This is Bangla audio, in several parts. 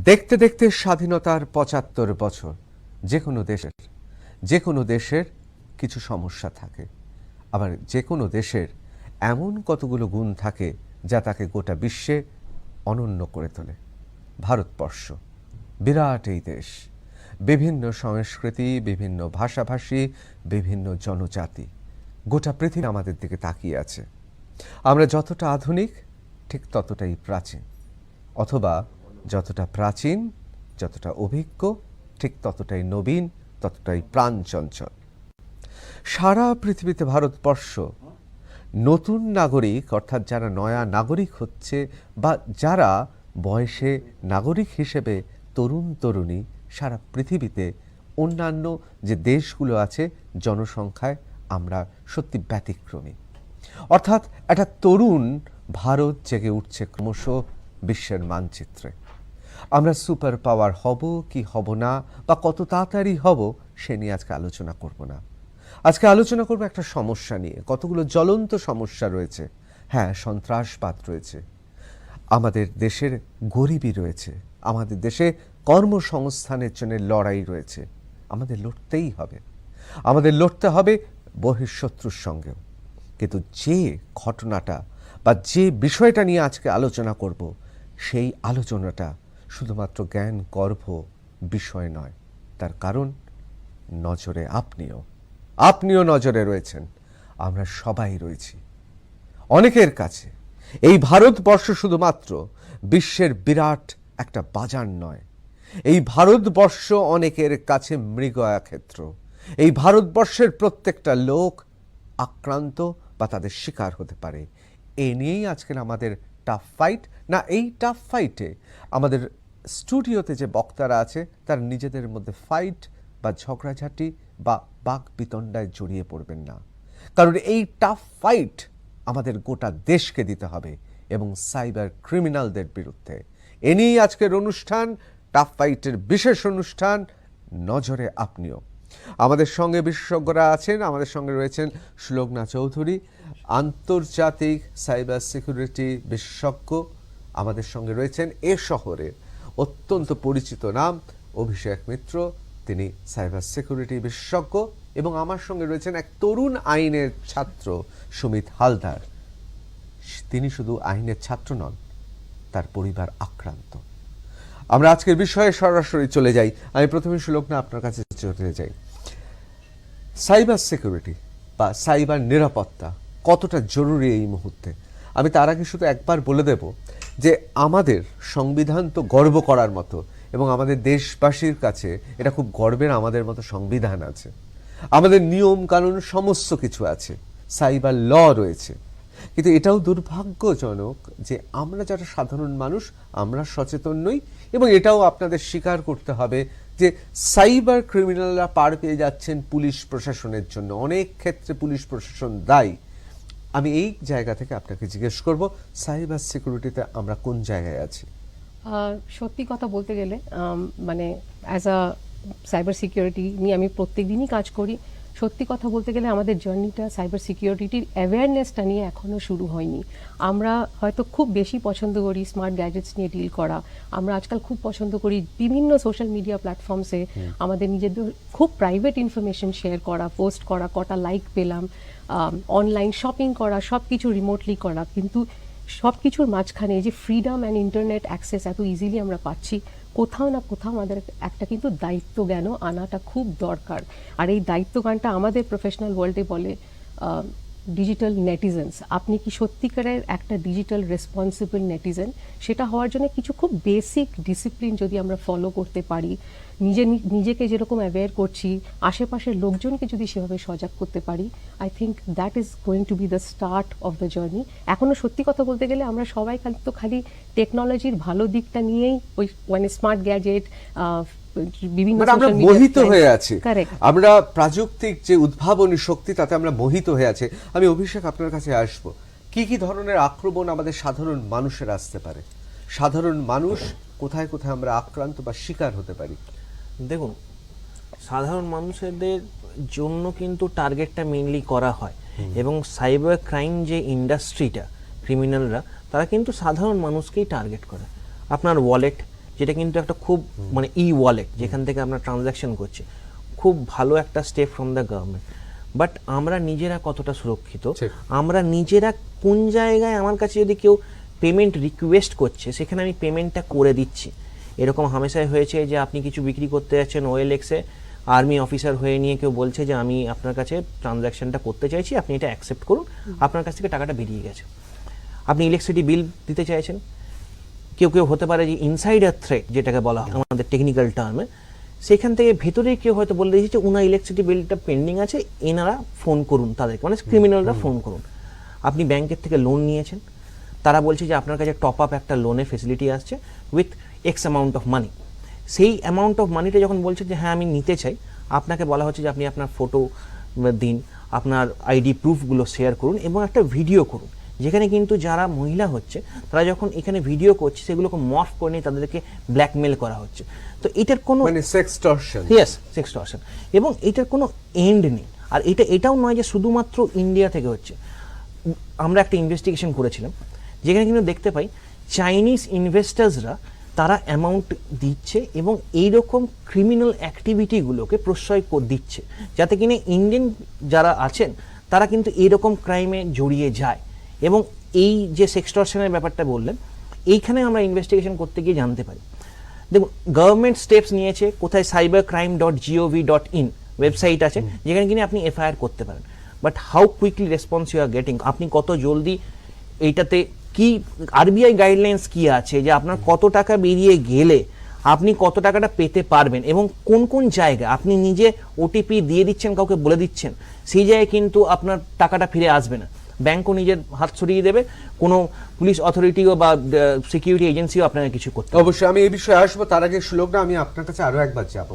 দেখতে দেখতে স্বাধীনতার ৭৫ বছর। যে কোনো দেশের কিছু সমস্যা থাকে, আবার যে কোনো দেশের এমন কতগুলো গুণ থাকে যা তাকে গোটা বিশ্বে অনন্য করে তোলে। ভারতবর্ষ বিরাট এই দেশ, বিভিন্ন সংস্কৃতি, বিভিন্ন ভাষাভাষী, বিভিন্ন জনজাতি, গোটা পৃথিবী আমাদের দিকে তাকিয়ে আছে। আমরা যতটা আধুনিক ঠিক ততটাই প্রাচীন, অথবা যতটা প্রাচীন, যতটা অভিজ্ঞ ঠিক ততটাই নবীন, ততটাই প্রাণচঞ্চল। সারা পৃথিবীতে ভারতবর্ষ নতুন নাগরিক, অর্থাৎ যারা নয়া নাগরিক হচ্ছে বা যারা বয়সে নাগরিক হিসেবে তরুণ তরুণী, সারা পৃথিবীতে অন্যান্য যে দেশগুলো আছে জনসংখ্যায় আমরা সত্যি ব্যতিক্রমী। অর্থাৎ একটা তরুণ ভারত জেগে উঠছে ক্রমশ বিশ্বের মানচিত্রে। আমরা সুপার পাওয়ার হব কি হব না, বা কত তাড়াতাড়ি হব, সে নিয়ে আজকে আলোচনা করব না। আজকে আলোচনা করব একটা সমস্যা নিয়ে। কতগুলো জ্বলন্ত সমস্যা রয়েছে। হ্যাঁ, সন্ত্রাসবাদ রয়েছে, আমাদের দেশের গরিবী রয়েছে, আমাদের দেশে কর্মসংস্থানের জন্য লড়াই রয়েছে। আমাদের লড়তেই হবে, আমাদের লড়তে হবে বহিঃশত্রুর সঙ্গেও। কিন্তু যে ঘটনাটা বা যে বিষয়টা নিয়ে আজকে আলোচনা করব, সেই আলোচনাটা শুধুমাত্র জ্ঞান গর্ভ বিষয় নয়। তার কারণ নজরে আপনিও নজরে রয়েছেন, আমরা সবাই রয়েছি। অনেকের কাছে এই ভারতবর্ষ শুধুমাত্র বিশ্বের বিরাট একটা বাজার নয়, এই ভারতবর্ষ অনেকের কাছে মৃগয়া ক্ষেত্র। এই ভারতবর্ষের প্রত্যেকটা লোক আক্রান্ত বা তাদের শিকার হতে পারে। এ নিয়েই আজকের আমাদের টাফ ফাইট। না, এই টাফ ফাইটে আমাদের স্টুডিওতে যে বক্তারা আছে তার নিজেদের মধ্যে ফাইট বা ঝগড়াঝাটি বা বাক বিতণ্ডায় জড়িয়ে পড়বেন না, কারণ এই টাফ ফাইট আমাদের গোটা দেশকে দিতে হবে এবং সাইবার ক্রিমিনালদের বিরুদ্ধে। এ নিয়েই আজকের অনুষ্ঠান, টাফ ফাইটের বিশেষ অনুষ্ঠান নজরে আপনিও। আমাদের সঙ্গে বিশেষজ্ঞরা আছেন। আমাদের সঙ্গে রয়েছেন সুলগ্না চৌধুরী, আন্তর্জাতিক সাইবার সিকিউরিটি বিশেষজ্ঞ। আমাদের সঙ্গে রয়েছেন এ শহরের অত্যন্ত পরিচিত নাম অভিষেক মিত্র, তিনি সাইবার সিকিউরিটি বিশেষজ্ঞ। এবং আমার সঙ্গে রয়েছেন এক তরুণ আইনের ছাত্র সুমিত হালদার। তিনি শুধু আইনের ছাত্র নন, তার পরিবার আক্রান্ত। আমরা আজকের বিষয়ে সরাসরি চলে যাই। আমি প্রথমে সুলগ্না আপনার কাছে চলে যাই। সাইবার সিকিউরিটি বা সাইবার নিরাপত্তা কতটা জরুরি এই মুহূর্তে? আমি তার আগে শুধু একবার বলে দেব যে আমাদের সংবিধান তো গর্ব করার মতো, এবং আমাদের দেশবাসীর কাছে এটা খুব গর্বের, আমাদের মতো সংবিধান আছে, আমাদের নিয়ম কানুন সমস্ত কিছু আছে, সাইবার ল রয়েছে। কিন্তু এটাও দুর্ভাগ্যজনক যে আমরা যারা সাধারণ মানুষ আমরা সচেতন নই, এবং এটাও আপনাদের স্বীকার করতে হবে যে সাইবার ক্রিমিনালরা পার পেয়ে যাচ্ছেন পুলিশ প্রশাসনের জন্য। অনেক ক্ষেত্রে পুলিশ প্রশাসন দায়ী। আমি এই জায়গা থেকে আপনাকে জিজ্ঞেস করব, সাইবার সিকিউরিটিতে আমরা কোন জায়গায় আছি? সত্যি কথা বলতে গেলে মানে অ্যাজ আ সাইবার সিকিউরিটি নিয়ে আমি প্রত্যেক দিনই কাজ করি। সত্যি কথা বলতে গেলে আমাদের জার্নিটা সাইবার সিকিউরিটির অ্যাওয়ারনেসটা নিয়ে এখনও শুরু হয়নি। আমরা হয়তো খুব বেশি পছন্দ করি স্মার্ট গ্যাজেটস নিয়ে ডিল করা। আমরা আজকাল খুব পছন্দ করি বিভিন্ন সোশ্যাল মিডিয়া প্ল্যাটফর্মসে আমাদের নিজেদের খুব প্রাইভেট ইনফরমেশন শেয়ার করা, পোস্ট করা, কটা লাইক পেলাম, অনলাইন শপিং করা, সব কিছু রিমোটলি করা। কিন্তু সব কিছুর মাঝখানে যে ফ্রিডম অ্যান্ড ইন্টারনেট অ্যাক্সেস এত ইজিলি আমরা পাচ্ছি, কোথাও না কোথাও আমাদের একটা কিন্তু দায়িত্ব জ্ঞানও আনাটা খুব দরকার। আর এই দায়িত্ব জ্ঞানটা আমাদের প্রফেশনাল ওয়ার্ল্ডে বলে ডিজিটাল নেটিজেন্স। আপনি কি সত্যিকারের একটা ডিজিটাল রেসপন্সিবল নেটিজেন? সেটা হওয়ার জন্য কিছু খুব বেসিক ডিসিপ্লিন যদি আমরা ফলো করতে পারি, নিজেকে যেরকম অ্যাওয়্যার করছি, আশেপাশের লোকজনকে যদি সেভাবে সজাগ করতে পারি, I think that is going to B the start of the journey. এখনও সত্যি কথা বলতে গেলে আমরা সবাই খালি টেকনোলজির ভালো দিকটা নিয়েই ওই মানে স্মার্ট গ্যাজেট বিভিন্ন আমরা মোহিত হয়ে আছি। আমরা প্রযুক্তিক যে উদ্ভাবনী শক্তি তাতে আমরা মোহিত হয়ে আছি। আমি অভিষেক আপনার কাছে আসব, কি কি ধরনের আক্রমণ আমাদের সাধারণ মানুষের আসতে পারে? সাধারণ মানুষ কোথায় কোথায় আমরা আক্রান্ত বা শিকার হতে পারি? দেখুন, সাধারণ মানুষদের জন্য কিন্তু টার্গেটটা মেইনলি করা হয়, এবং সাইবার ক্রাইম যে ইন্ডাস্ট্রিটা, ক্রিমিনালরা তারা কিন্তু সাধারণ মানুষকেই টার্গেট করে। আপনার ওয়ালেট, যেটা কিন্তু একটা খুব মানে ওয়ালেট, যেখান থেকে আমরা ট্রানজ্যাকশন করছি, খুব ভালো একটা step from the government. But আমরা নিজেরা কতটা সুরক্ষিত, আমরা নিজেরা কোন জায়গায়, আমার কাছে যদি কেউ পেমেন্ট রিকোয়েস্ট করছে সেখানে আমি পেমেন্টটা করে দিচ্ছি। এরকম হামেশাই হয়েছে যে আপনি কিছু বিক্রি করতে যাচ্ছেন OLX-এ, আর্মি অফিসার হয়ে নিয়ে কেউ বলছে যে আমি আপনার কাছে ট্রানজ্যাকশনটা করতে চাইছি, আপনি এটা অ্যাকসেপ্ট করুন, আপনার কাছ থেকে টাকাটা বেরিয়ে গেছে। আপনি ইলেকট্রিসিটি বিল দিতে চাইছেন, কেউ কেউ হতে পারে যে ইনসাইডার থ্রেট যেটাকে বলা হয় আমাদের টেকনিক্যাল টার্মে, সেখান থেকে ভেতরে কেউ হয়তো বলে দিয়েছে ওনার ইলেকট্রিসিটি বিলটা পেন্ডিং আছে, এনারা ফোন করুন তাদেরকে, মানে ক্রিমিনালরা ফোন করুন। আপনি ব্যাংকের থেকে লোন নিয়েছেন, তারা বলছে যে আপনার কাছে টপ আপ একটা লোনের ফেসিলিটি আসছে with ex amount of money. সেই অ্যামাউন্ট অফ মানিটা যখন বলছে যে হ্যাঁ আমি নিতে চাই, আপনাকে বলা হচ্ছে যে আপনি আপনার ফটো দিন, আপনার আইডি প্রুফগুলো শেয়ার করুন এবং একটা ভিডিও করুন, যেখানে কিন্তু যারা মহিলা হচ্ছে তারা যখন এখানে ভিডিও করছে সেগুলোকে মর্ফ করে নিয়ে তাদেরকে ব্ল্যাকমেল করা হচ্ছে। তো এটার কোনো মানে সেক্সটর্শন, ইয়েস সেক্সটর্শন, এবং এটার কোনো এন্ড নেই। আর এটাও নয় যে শুধুমাত্র ইন্ডিয়া থেকে হচ্ছে। আমরা একটা ইনভেস্টিগেশন করেছিলাম যেখানে কিন্তু দেখতে পাই চাইনিজ ইনভেস্টার্সরা তারা অ্যামাউন্ট দিচ্ছে এবং এইরকম ক্রিমিনাল অ্যাক্টিভিটিগুলোকে প্রশ্রয় দিচ্ছে, যাতে কিনা ইন্ডিয়ান যারা আছেন তারা কিন্তু এইরকম ক্রাইমে জড়িয়ে যায়। এবং এই যে সেক্সটর্শনের ব্যাপারটা বললেন, এইখানে আমরা ইনভেস্টিগেশন করতে গিয়ে জানতে পারি, দেখুন গভর্নমেন্ট স্টেপস নিয়েছে, কোথায় cybercrime.gov.in ওয়েবসাইট আছে যেখানে কিনা আপনি FIR করতে পারেন। But how quickly response you are getting, আপনি কত জলদি এইটাতে কি RBI গাইডলাইন্স কি আছে যে আপনার কত টাকা বেরিয়ে গেলে আপনি কত টাকাটা পেতে পারবেন, এবং কোন কোন জায়গায় আপনি নিজে OTP দিয়ে দিচ্ছেন, কাউকে বলে দিচ্ছেন, সেই জায়গায় কিন্তু আপনার টাকাটা ফিরে আসবে না, ব্যাংকও নিজের হাত সরিয়ে দেবে, কোনো পুলিশ অথরিটিও বা সিকিউরিটি এজেন্সিও আপনাকে কিছু করতে। অবশ্যই আমি এই বিষয়ে আসবো, তার আগে শ্লোকটা আমি আপনার কাছে আরো একবার যাব।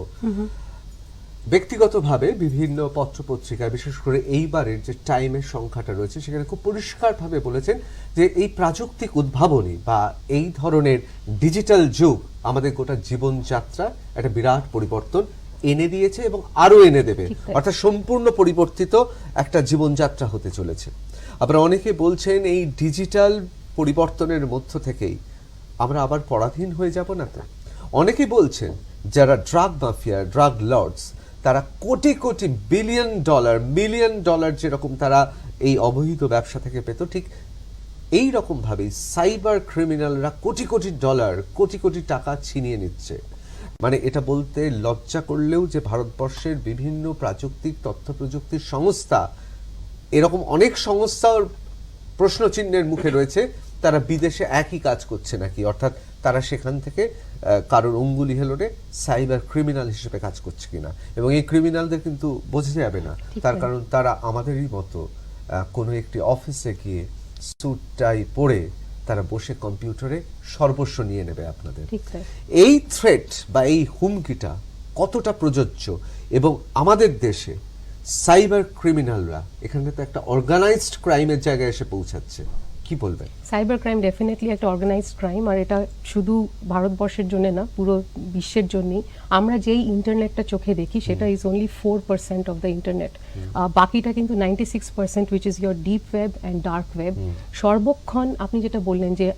ব্যক্তিগতভাবে বিভিন্ন পত্রপত্রিকায় বিশেষ করে এইবারের যে টাইমের সংখ্যাটা রয়েছে সেখানে খুব পরিষ্কারভাবে বলেছেন যে এই প্রাযুক্তিক উদ্ভাবনী বা এই ধরনের ডিজিটাল যুগ আমাদের গোটা জীবনযাত্রা একটা বিরাট পরিবর্তন এনে দিয়েছে এবং আরো এনে দেবে, অর্থাৎ সম্পূর্ণ পরিবর্তিত একটা জীবনযাত্রা হতে চলেছে। আপনারা অনেকে বলছেন এই ডিজিটাল পরিবর্তনের মধ্য থেকেই আমরা আবার পরাধীন হয়ে যাব না তো? অনেকে বলছেন যারা ড্রাগ মাফিয়া, ড্রাগ লর্ডস, তারা কোটি কোটি মিলিয়ন ডলার যেরকম তারা এই অবৈধ ব্যবসা থেকে পেত, ঠিক এই রকম ভাবেই সাইবার ক্রিমিনালরা কোটি কোটি ডলার, কোটি কোটি টাকা ছিনিয়ে নিচ্ছে। মানে এটা বলতে লজ্জা করলেও যে ভারতবর্ষের বিভিন্ন প্রাযুক্তিক তথ্য প্রযুক্তির সংস্থা, এরকম অনেক সংস্থার প্রশ্নচিহ্নের মুখে রয়েছে, তারা বিদেশে একই কাজ করছে নাকি, অর্থাৎ তারা সেখান থেকে কারোর অঙ্গুলি হেলনে সাইবার ক্রিমিনাল হিসেবে কাজ করছে কিনা। এবং এই ক্রিমিনালদের কিন্তু বোঝা যাবে না, তার কারণ তারা আমাদেরই মতো কোনো একটি অফিসে গিয়ে স্যুট টাই পরে তারা বসে কম্পিউটারে সর্বস্ব নিয়ে নেবে আপনাদের। এই থ্রেট বা এই হুমকিটা কতটা প্রযোজ্য, এবং আমাদের দেশে সাইবার ক্রিমিনালরা এখানে তো একটা অর্গানাইজড ক্রাইমের জায়গায় এসে পৌঁছাচ্ছে, কি বলবেন? সাইবার ক্রাইম ডেফিনেটলি একটা অর্গানাইজড ক্রাইম, আর এটা শুধু ভারতবর্ষের জন্য না, পুরো বিশ্বের জন্যই। আমরা যেই ইন্টারনেটটা চোখে দেখি সেটা is only 4% of the internet, বাকিটা কিন্তু 96% which is your deep web and dark web. সর্বক্ষণ আপনি যেটা বললেন যে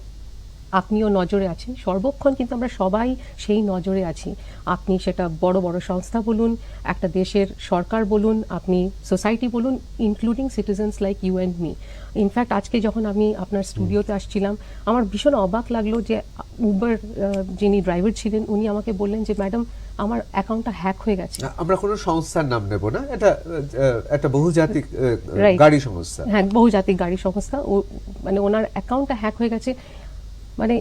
আপনিও নজরে আছেন, সর্বক্ষণ কিন্তু আমরা সবাই সেই নজরে আছি। আপনি সেটা বড় বড় সংস্থা বলুন, একটা দেশের সরকার বলুন, আপনি সোসাইটি বলুন, including citizens like you and me. In fact আজকে যখন আমি আপনার স্টুডিওতে আসছিলাম, আমার ভীষণ অবাক লাগলো যে উবার যিনি ড্রাইভার ছিলেন উনি আমাকে বললেন যে ম্যাডাম আমার অ্যাকাউন্টটা হ্যাক হয়ে গেছে। আমরা কোনো সংস্থার নাম নেব না, এটা একটা বহুজাতিক গাড়ি সংস্থা, হ্যাঁ বহুজাতিক গাড়ি সংস্থা, ও মানে ওনার অ্যাকাউন্টটা হ্যাক হয়ে গেছে। মানে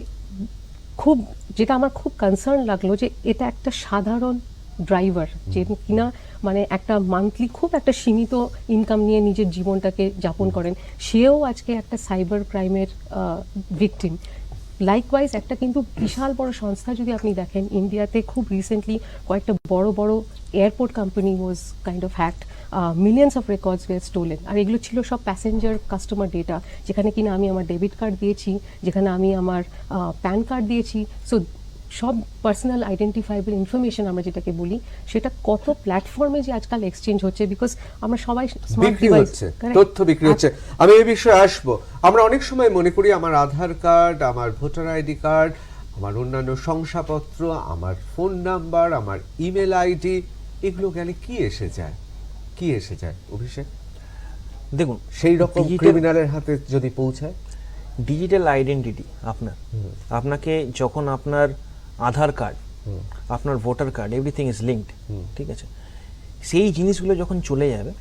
খুব, যেটা আমার খুব কনসার্ন লাগলো যে এটা একটা সাধারণ ড্রাইভার যে কিনা মানে একটা মান্থলি খুব একটা সীমিত ইনকাম নিয়ে নিজের জীবনটাকে যাপন করেন, সেও আজকে একটা সাইবার ক্রাইমের ভিকটিম। লাইকওয়াইজ একটা কিন্তু বিশাল বড় সংস্থা যদি আপনি দেখেন, ইন্ডিয়াতে খুব রিসেন্টলি কয়েকটা বড় বড় airport company was kind of hacked, millions of records were stolen. আর এগুলো ছিল সব প্যাসেঞ্জার কাস্টমার ডেটা, যেখানে কিনা আমি আমার ডেবিট কার্ড দিয়েছি, যেখানে আমি আমার প্যান কার্ড দিয়েছি। সো সব পার্সোনাল আইডেন্টিফাইবল ইনফরমেশন আমরা যেটাকে বলি, সেটা কত প্ল্যাটফর্মে যে আজকাল এক্সচেঞ্জ হচ্ছে, বিকজ আমরা সবাই স্মার্ট ডিভাইস, তথ্য বিক্রি হচ্ছে। আমি এই বিষয়ে আসবো। আমরা অনেক সময় মনে করি আমার আধার কার্ড, আমার ভোটার আইডি কার্ড, আমার অন্যান্য শংসাপত্র, আমার ফোন নাম্বার, আমার ইমেল আইডি, এগুলো গেলে কি এসে যায়, কি এসে যায় অভিষেক? দেখুন, সেই রকম ক্রিমিনালের হাতে যদি পৌঁছায়, ডিজিটাল আইডেন্টিটি আপনাকে যখন আপনার আধার কার্ড, আপনার voter card, everything is linked, ঠিক আছে, সেই জিনিসগুলো যখন চলে যাবে,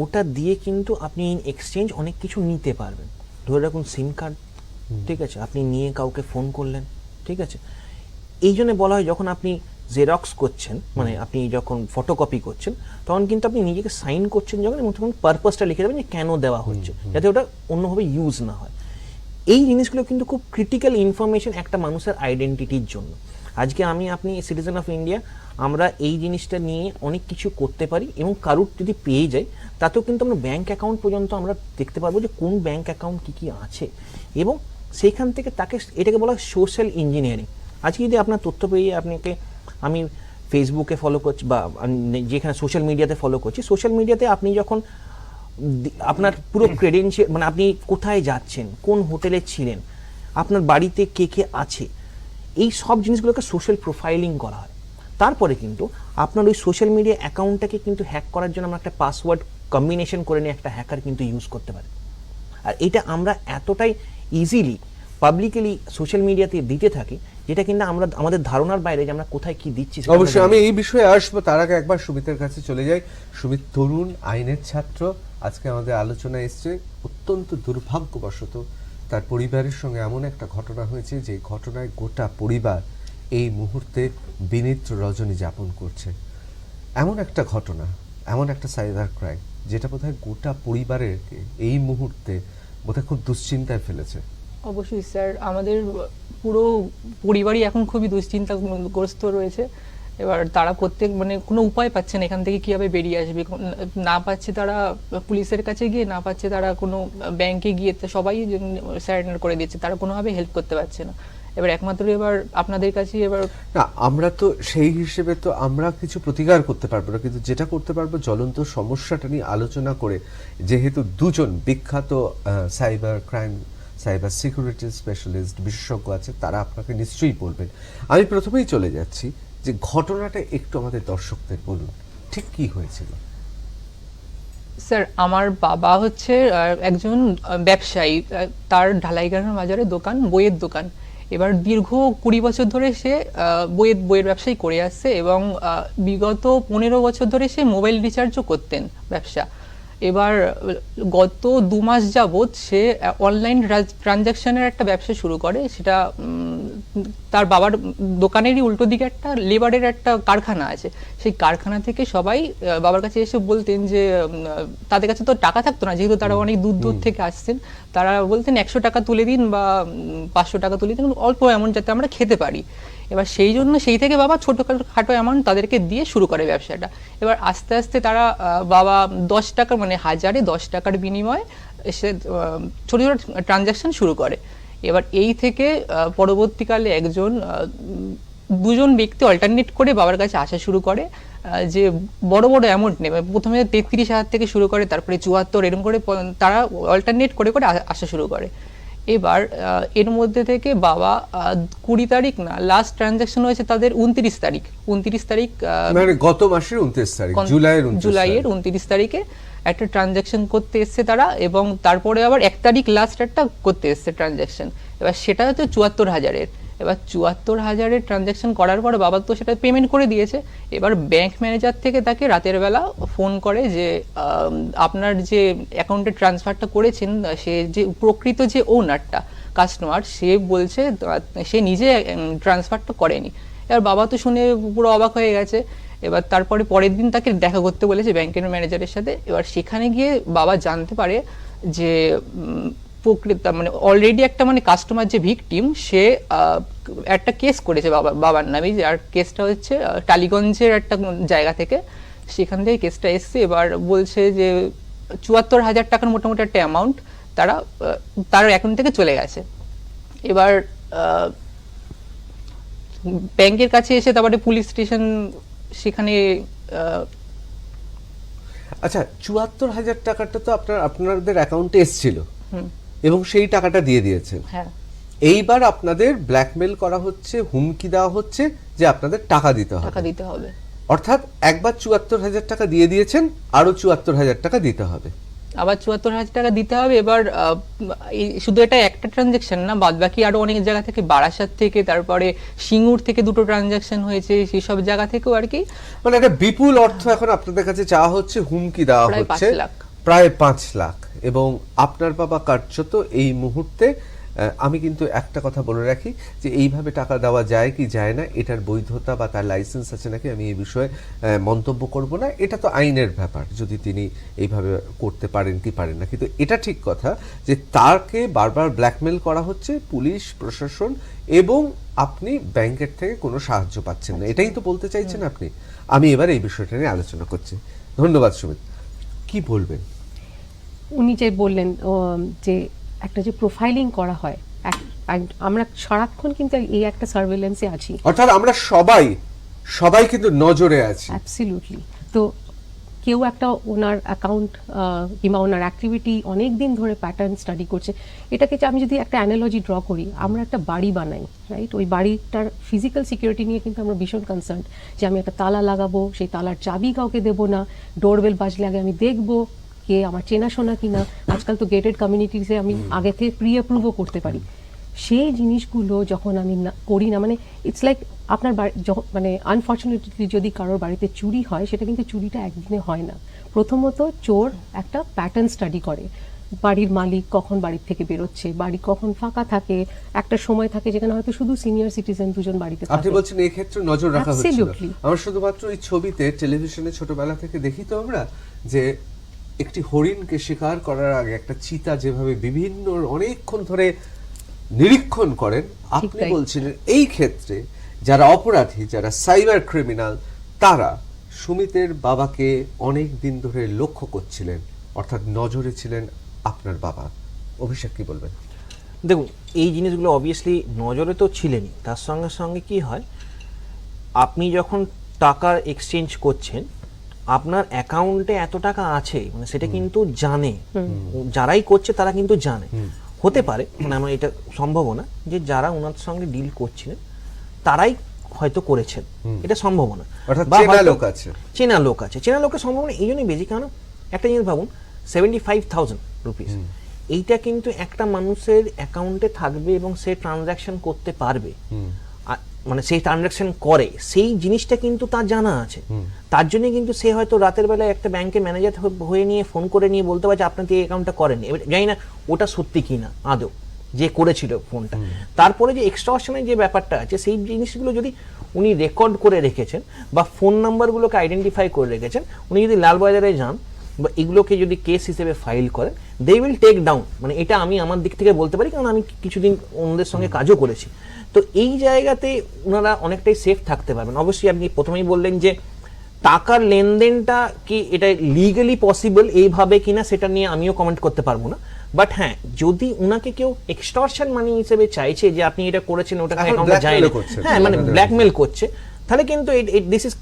ওটা দিয়ে কিন্তু আপনি ইন এক্সচেঞ্জ অনেক কিছু নিতে পারবেন। ধরে রাখুন সিম কার্ড, ঠিক আছে, আপনি নিয়ে কাউকে ফোন করলেন, ঠিক আছে। এই জন্য বলা হয় যখন আপনি জেরক্স করছেন, মানে আপনি যখন ফটোকপি করছেন, তখন কিন্তু আপনি নিজেকে সাইন করছেন যখন, এবং তখন পারপাসটা লিখে দেবেন যে কেন দেওয়া হচ্ছে, যাতে ওটা অন্যভাবে ইউজ না হয়। এই জিনিসগুলো কিন্তু খুব ক্রিটিক্যাল ইনফরমেশন একটা মানুষের আইডেন্টিটির জন্য। আজকে আপনি সিটিজেন অফ ইন্ডিয়া, আমরা এই জিনিসটা নিয়ে অনেক কিছু করতে পারি, এবং কারুর যদি পেয়ে যাই তাতেও কিন্তু আমরা ব্যাংক অ্যাকাউন্ট পর্যন্ত আমরা দেখতে পারবো যে কোন ব্যাংক অ্যাকাউন্ট কী আছে, এবং সেইখান থেকে এটাকে বলা হয় সোশ্যাল ইঞ্জিনিয়ারিং। আজকে যদি আপনার তথ্য পেয়ে আমি ফেসবুকে ফলো করছি, বা যেখানে সোশ্যাল মিডিয়াতে ফলো করছি, সোশ্যাল মিডিয়াতে আপনি যখন আপনার পুরো ক্রেডেনশিয়াল, মানে আপনি কোথায় যাচ্ছেন, কোন হোটেলে ছিলেন, আপনার বাড়িতে কে কে আছে, এই সব জিনিসগুলোকে সোশ্যাল প্রোফাইলিং করা হয়। তারপরে কিন্তু আপনার ওই সোশ্যাল মিডিয়া অ্যাকাউন্টটাকে কিন্তু হ্যাক করার জন্য আমরা একটা পাসওয়ার্ড কম্বিনেশন করে নিয়ে একটা হ্যাকার কিন্তু ইউজ করতে পারে। আর এটা আমরা এতটাই ইজিলি পাবলিকলি সোশ্যাল মিডিয়াতে দিতে থাকি, যেটা কিন্তু আমরা আমাদের ধারণার বাইরে যে আমরা কোথায় কি দিচ্ছি। অবশ্যই আমি এই বিষয়ে আসবো, তার আগে একবার সুমিতের কাছে চলে যাই। সুমিত তরুণ, আইনের ছাত্র, আজকে আমাদের আলোচনায় এসছে। অত্যন্ত দুর্ভাগ্যবশত তার পরিবারের সঙ্গে এমন একটা ঘটনা হয়েছে, যে ঘটনায় গোটা পরিবার এই মুহূর্তে বিনিদ্র রজনী যাপন করছে। এমন একটা ঘটনা, এমন একটা সাইবার ক্রাইম, যেটা বোধহয় গোটা পরিবারের এই মুহূর্তে বোধহয় খুব দুশ্চিন্তায় ফেলেছে। অবশ্যই স্যার, আমাদের পুরো পরিবারই এখন খুবই দুশ্চিন্তাগ্রস্ত রয়েছে। এবার তারা মানে কোনো উপায় পাচ্ছে না এখান থেকে কিভাবে বেরিয়ে আসবে, না পাচ্ছে তারা পুলিশের কাছে গিয়ে, না পাচ্ছে তারা কোনো ব্যাংকে গিয়ে, সবাই স্যারেন্ডার করে দিচ্ছে, তারা কোনোভাবে হেল্প করতে পারছে না। এবার একমাত্র এবার আপনাদের কাছে এবার না, আমরা তো সেই হিসেবে তো আমরা কিছু প্রতিকার করতে পারবো না, কিন্তু যেটা করতে পারবো জ্বলন্ত সমস্যাটা নিয়ে আলোচনা করে, যেহেতু দুজন বিখ্যাত cyber crime, cyber security specialist, বিশেষজ্ঞ আছে, তারা আপনাকে নিশ্চয়ই বলবেন। আমি প্রথমেই চলে যাচ্ছি যে ঘটনাটা একটু আমাদের দর্শকদের বলুন, ঠিক কি হয়েছিল? স্যার, আমার বাবা হচ্ছে একজন ব্যবসায়ী, তার ঢালাইগাড়ার বাজারে দোকান, বইয়ের দোকান। এবার দীর্ঘ 20 বছর ধরে সে বইয়ের ব্যবসায়ী করে আসছে, এবং বিগত 15 বছর ধরে সে মোবাইল রিচার্জও করতেন ব্যবসা। এবার গত 2 মাস যাবৎ সে অনলাইন ট্রানজাকশনের একটা ব্যবসা শুরু করে। সেটা তার বাবার দোকানেরই উল্টো দিকে একটা লেবারের একটা কারখানা আছে, সেই কারখানা থেকে সবাই বাবার কাছে এসে বলতেন যে তাদের কাছে তো টাকা থাকতো না, যেহেতু তারা অনেক দূর থেকে আসছেন, তারা বলতেন 100 টাকা তুলে দিন বা 500 টাকা তুলে দিন, অল্প অ্যামাউন্ট যাতে আমরা খেতে পারি। এবার সেই থেকে বাবা ছোটখাটো অ্যামাউন্ট তাদেরকে দিয়ে শুরু করে ব্যবসাটা। এবার আস্তে আস্তে তারা বাবা 10 টাকা, মানে 1010 টাকার বিনিময়ে সে ছোট ছোট ট্রানজাকশন শুরু করে। এবার এই থেকে পরবর্তীকালে দুজন ব্যক্তি অল্টারনেট করে বাবার কাছে আসা শুরু করে, যে বড় বড় অ্যামাউন্ট নেবে। প্রথমে 33,000 থেকে শুরু করে, তারপরে 74, এরকম করে তারা অল্টারনেট করে আসা শুরু করে। এবার এর মধ্যে থেকে বাবা 20 তারিখ না, লাস্ট ট্রানজাকশন হয়েছে তাদের 29 তারিখ, মানে গত মাসের 29 তারিখ, জুলাইয়ের 29 তারিখে একটা ট্রানজাকশন করতে এসছে তারা, এবং তারপরে আবার 1 তারিখ লাস্ট একটা করতে এসছে ট্রানজাকশন। এবার সেটা হচ্ছে 74,000-এর। এবার 74,000-এর ট্রানজাকশন করার পরে বাবা তো সেটা পেমেন্ট করে দিয়েছে। এবার ব্যাংক ম্যানেজার থেকে তাকে রাতের বেলা ফোন করে যে আপনার যে অ্যাকাউন্টে ট্রান্সফারটা করেছেন, সে যে প্রকৃত যে ওনারটা, কাস্টমার, সে বলছে সে নিজে ট্রান্সফারটা করেনি। এবার বাবা তো শুনে পুরো অবাক হয়ে গেছে। এবার তারপরে পরের দিন তাকে দেখা করতে বলেছে ব্যাংকের ম্যানেজারের সাথে। এবার সেখানে গিয়ে বাবা জানতে পারে যে মানে অলরেডি একটা, মানে কাস্টমার যে ভিকটিম, সে একটা কেস করেছে বাবার নামে। আর কেসটা হচ্ছে টালিগঞ্জের একটা জায়গা থেকে, সেখান থেকে কেসটা এসছে। এবার বলছে যে 74,000 টাকার মোটামুটি একটা অ্যামাউন্ট তার অ্যাকাউন্ট থেকে চলে গেছে। এবার ব্যাংকের কাছে এসে তারপরে পুলিশ স্টেশন, সেখানে আচ্ছা, 74,000 টাকাটা তো আপনাদের অ্যাকাউন্টে এসেছিল, এবং সেই টাকাটা দিয়ে দিয়েছেন। হ্যাঁ, এইবার আপনাদের ব্ল্যাকমেল করা হচ্ছে, হুমকি দেওয়া হচ্ছে যে আপনাদের টাকা দিতে হবে। টাকা দিতে হবে। অর্থাৎ একবার ৭৪,০০০ টাকা দিয়ে দিয়েছেন, আরো ৭৪,০০০ টাকা দিতে হবে। আবার ৭৪,০০০ টাকা দিতে হবে। এবার শুধু এটা একটা ট্রানজাকশন না, বাদ বাকি আরো অনেক জায়গা থেকে, বারাসাত থেকে, তারপরে সিঙ্গুর থেকে 2টো ট্রানজাকশন হয়েছে, সেই সব জায়গা থেকেও আর কি। মানে একটা বিপুল অর্থ এখন আপনাদের কাছে চাওয়া হচ্ছে, হুমকি দেওয়া প্রায় হচ্ছে 5 লাখ। প্রায় 5 লাখ। এবং আপনার বাবা কার্যত এই মুহূর্তে, আমি কিন্তু একটা কথা বলে রাখি যে এইভাবে টাকা দেওয়া যায় কি যায় না, এটার বৈধতা বা তার লাইসেন্স আছে নাকি আমি এই বিষয়ে মন্তব্য করব না। এটা তো আইনের ব্যাপার, যদি তিনি এইভাবে করতে পারেন কি পারেন না। কিন্তু এটা ঠিক কথা যে তাকে বারবার ব্ল্যাকমেল করা হচ্ছে, পুলিশ প্রশাসন, এবং আপনি ব্যাংকের থেকে কোনো সাহায্য পাচ্ছেন না। এটাই তো বলতে চাইছেন আপনি। আমি এবার এই বিষয়টা নিয়ে আলোচনা করছি। ধন্যবাদ সুমিত। কি বলবেন? উনি যে বললেন যে একটা যে প্রোফাইলিং করা হয়, আমরা সারাক্ষণ কিন্তু এই একটা সার্ভেলেন্সে আছি। অর্থাৎ আমরা সবাই কিন্তু নজরে আছি। অ্যাবসলিউটলি। তো কেউ একটা ওনার অ্যাকাউন্ট কিংবা ওনার অ্যাক্টিভিটি অনেক দিন ধরে প্যাটার্ন স্টাডি করছে। এটাকে আমি যদি একটা অ্যানালজি ড্র করি, আমরা একটা বাড়ি বানাই, রাইট? ওই বাড়িটার ফিজিক্যাল সিকিউরিটি নিয়ে কিন্তু আমরা ভীষণ কনসার্ন, যে আমি একটা তালা লাগাবো, সেই তালার চাবি কাউকে দেবো না, ডোরবেল বাজলে আগে আমি দেখবো কে আমার চেনাশোনা কিনা। আজকাল তো গেটেড কমিউনিটিসে আমি আগে থেকে প্রি অ্যাপ্রুভও করতে পারি। সেই জিনিসগুলো যখন আমি করি না, মানে ইটস লাইক আপনার মানে আনফর্চুনেটলি যদি কারোর বাড়িতে চুরি হয়, সেটা কিন্তু চুরিটা একদিনে হয় না। প্রথমত চোর একটা প্যাটার্ন স্টাডি করে, বাড়ির মালিক কখন বাড়ির থেকে বেরোচ্ছে, বাড়ি কখন ফাঁকা থাকে, একটা সময় থাকে যেখানে হয়তো শুধু সিনিয়র সিটিজেন দুজন বাড়িতে থাকে। আপনি বলছেন এই ক্ষেত্রে নজর রাখা হচ্ছে। Absolutely. আমরা শুধুমাত্র এই ছবিতে, টেলিভিশনে ছোটবেলা থেকে দেখি তো আমরা যে একটি হরিণকে শিকার করার আগে একটা চিতা যেভাবে বিভিন্ন অনেকক্ষণ ধরে নিরীক্ষণ করেন, আপনি তাই। বলছিলেন এই ক্ষেত্রে যারা অপরাধী, যারা সাইবার ক্রিমিনাল, তারা সুমিতের বাবাকে অনেক দিন ধরে লক্ষ্য করছিলেন, অর্থাৎ নজরে ছিলেন আপনার বাবা। অভিষেক, কি বলবেন? দেখুন, এই জিনিসগুলো অবভিয়াসলি নজরে তো ছিলেনই, তার সঙ্গে সঙ্গে কি হয়, আপনি যখন টাকার এক্সচেঞ্জ করছেন, আপনার অ্যাকাউন্টে এত টাকা আছে, মানে সেটা কিন্তু জানে, যারাই করছে তারা কিন্তু জানে। হতে পারে, মানে আমার এটা সম্ভব না যে যারা ওনার সঙ্গে ডিল করছিলেন তারাই হয়তো করেছেন, এটা সম্ভব না। অর্থাৎ বা চেনা হয়তো লোক আছে। চেনা লোকের সম্ভাবনা এই জন্যই বেশি, কারণ একটা জিনিস ভাবুন, 75,000 রুপিস, এইটা কিন্তু একটা মানুষের অ্যাকাউন্টে থাকবে এবং সে ট্রানজাকশন করতে পারবে, মানে সেই ট্রানজাকশন করে, সেই জিনিসটা কিন্তু তার জানা আছে। তার জন্য কিন্তু সে হয়তো রাতের বেলায় একটা ব্যাংকের ম্যানেজার হয়ে নিয়ে ফোন করে নিয়ে বলতে পারছে আপনার এই অ্যাকাউন্টটা করেন, জানি না ওটা সত্যি কিনা আদৌ যে করেছিল ফোনটা। তারপরে যে এক্সটর্শনের যে ব্যাপারটা আছে, সেই জিনিসগুলো যদি উনি রেকর্ড করে রেখেছেন বা ফোন নাম্বারগুলোকে আইডেন্টিফাই করে রেখেছেন, উনি যদি লালবাজারে যান বা এগুলোকে যদি কেস হিসেবে ফাইল করেন, দে উইল টেক ডাউন। মানে এটা আমি আমার দিক থেকে বলতে পারি, কারণ আমি কিছুদিন ওনাদের সঙ্গে কাজও করেছি। তো এই জায়গাতে ওনারা অনেকটাই সেফ থাকতে পারবেন। অবশ্যই আপনি প্রথমেই বললেন যে টাকার লেনদেনটা কি এটা লিগালি পসিবল এইভাবে কিনা, সেটা নিয়ে আমিও কমেন্ট করতে পারবো না। বাট হ্যাঁ, যদি উনাকে কেউ এক্সটর্শন মানি হিসেবে চাইছে যে আপনি এটা করেছেন, ওটা অ্যাকাউন্টে যায় না, হ্যাঁ মানে ব্ল্যাকমেল করছে, তাহলে কিন্তু দিস ইজ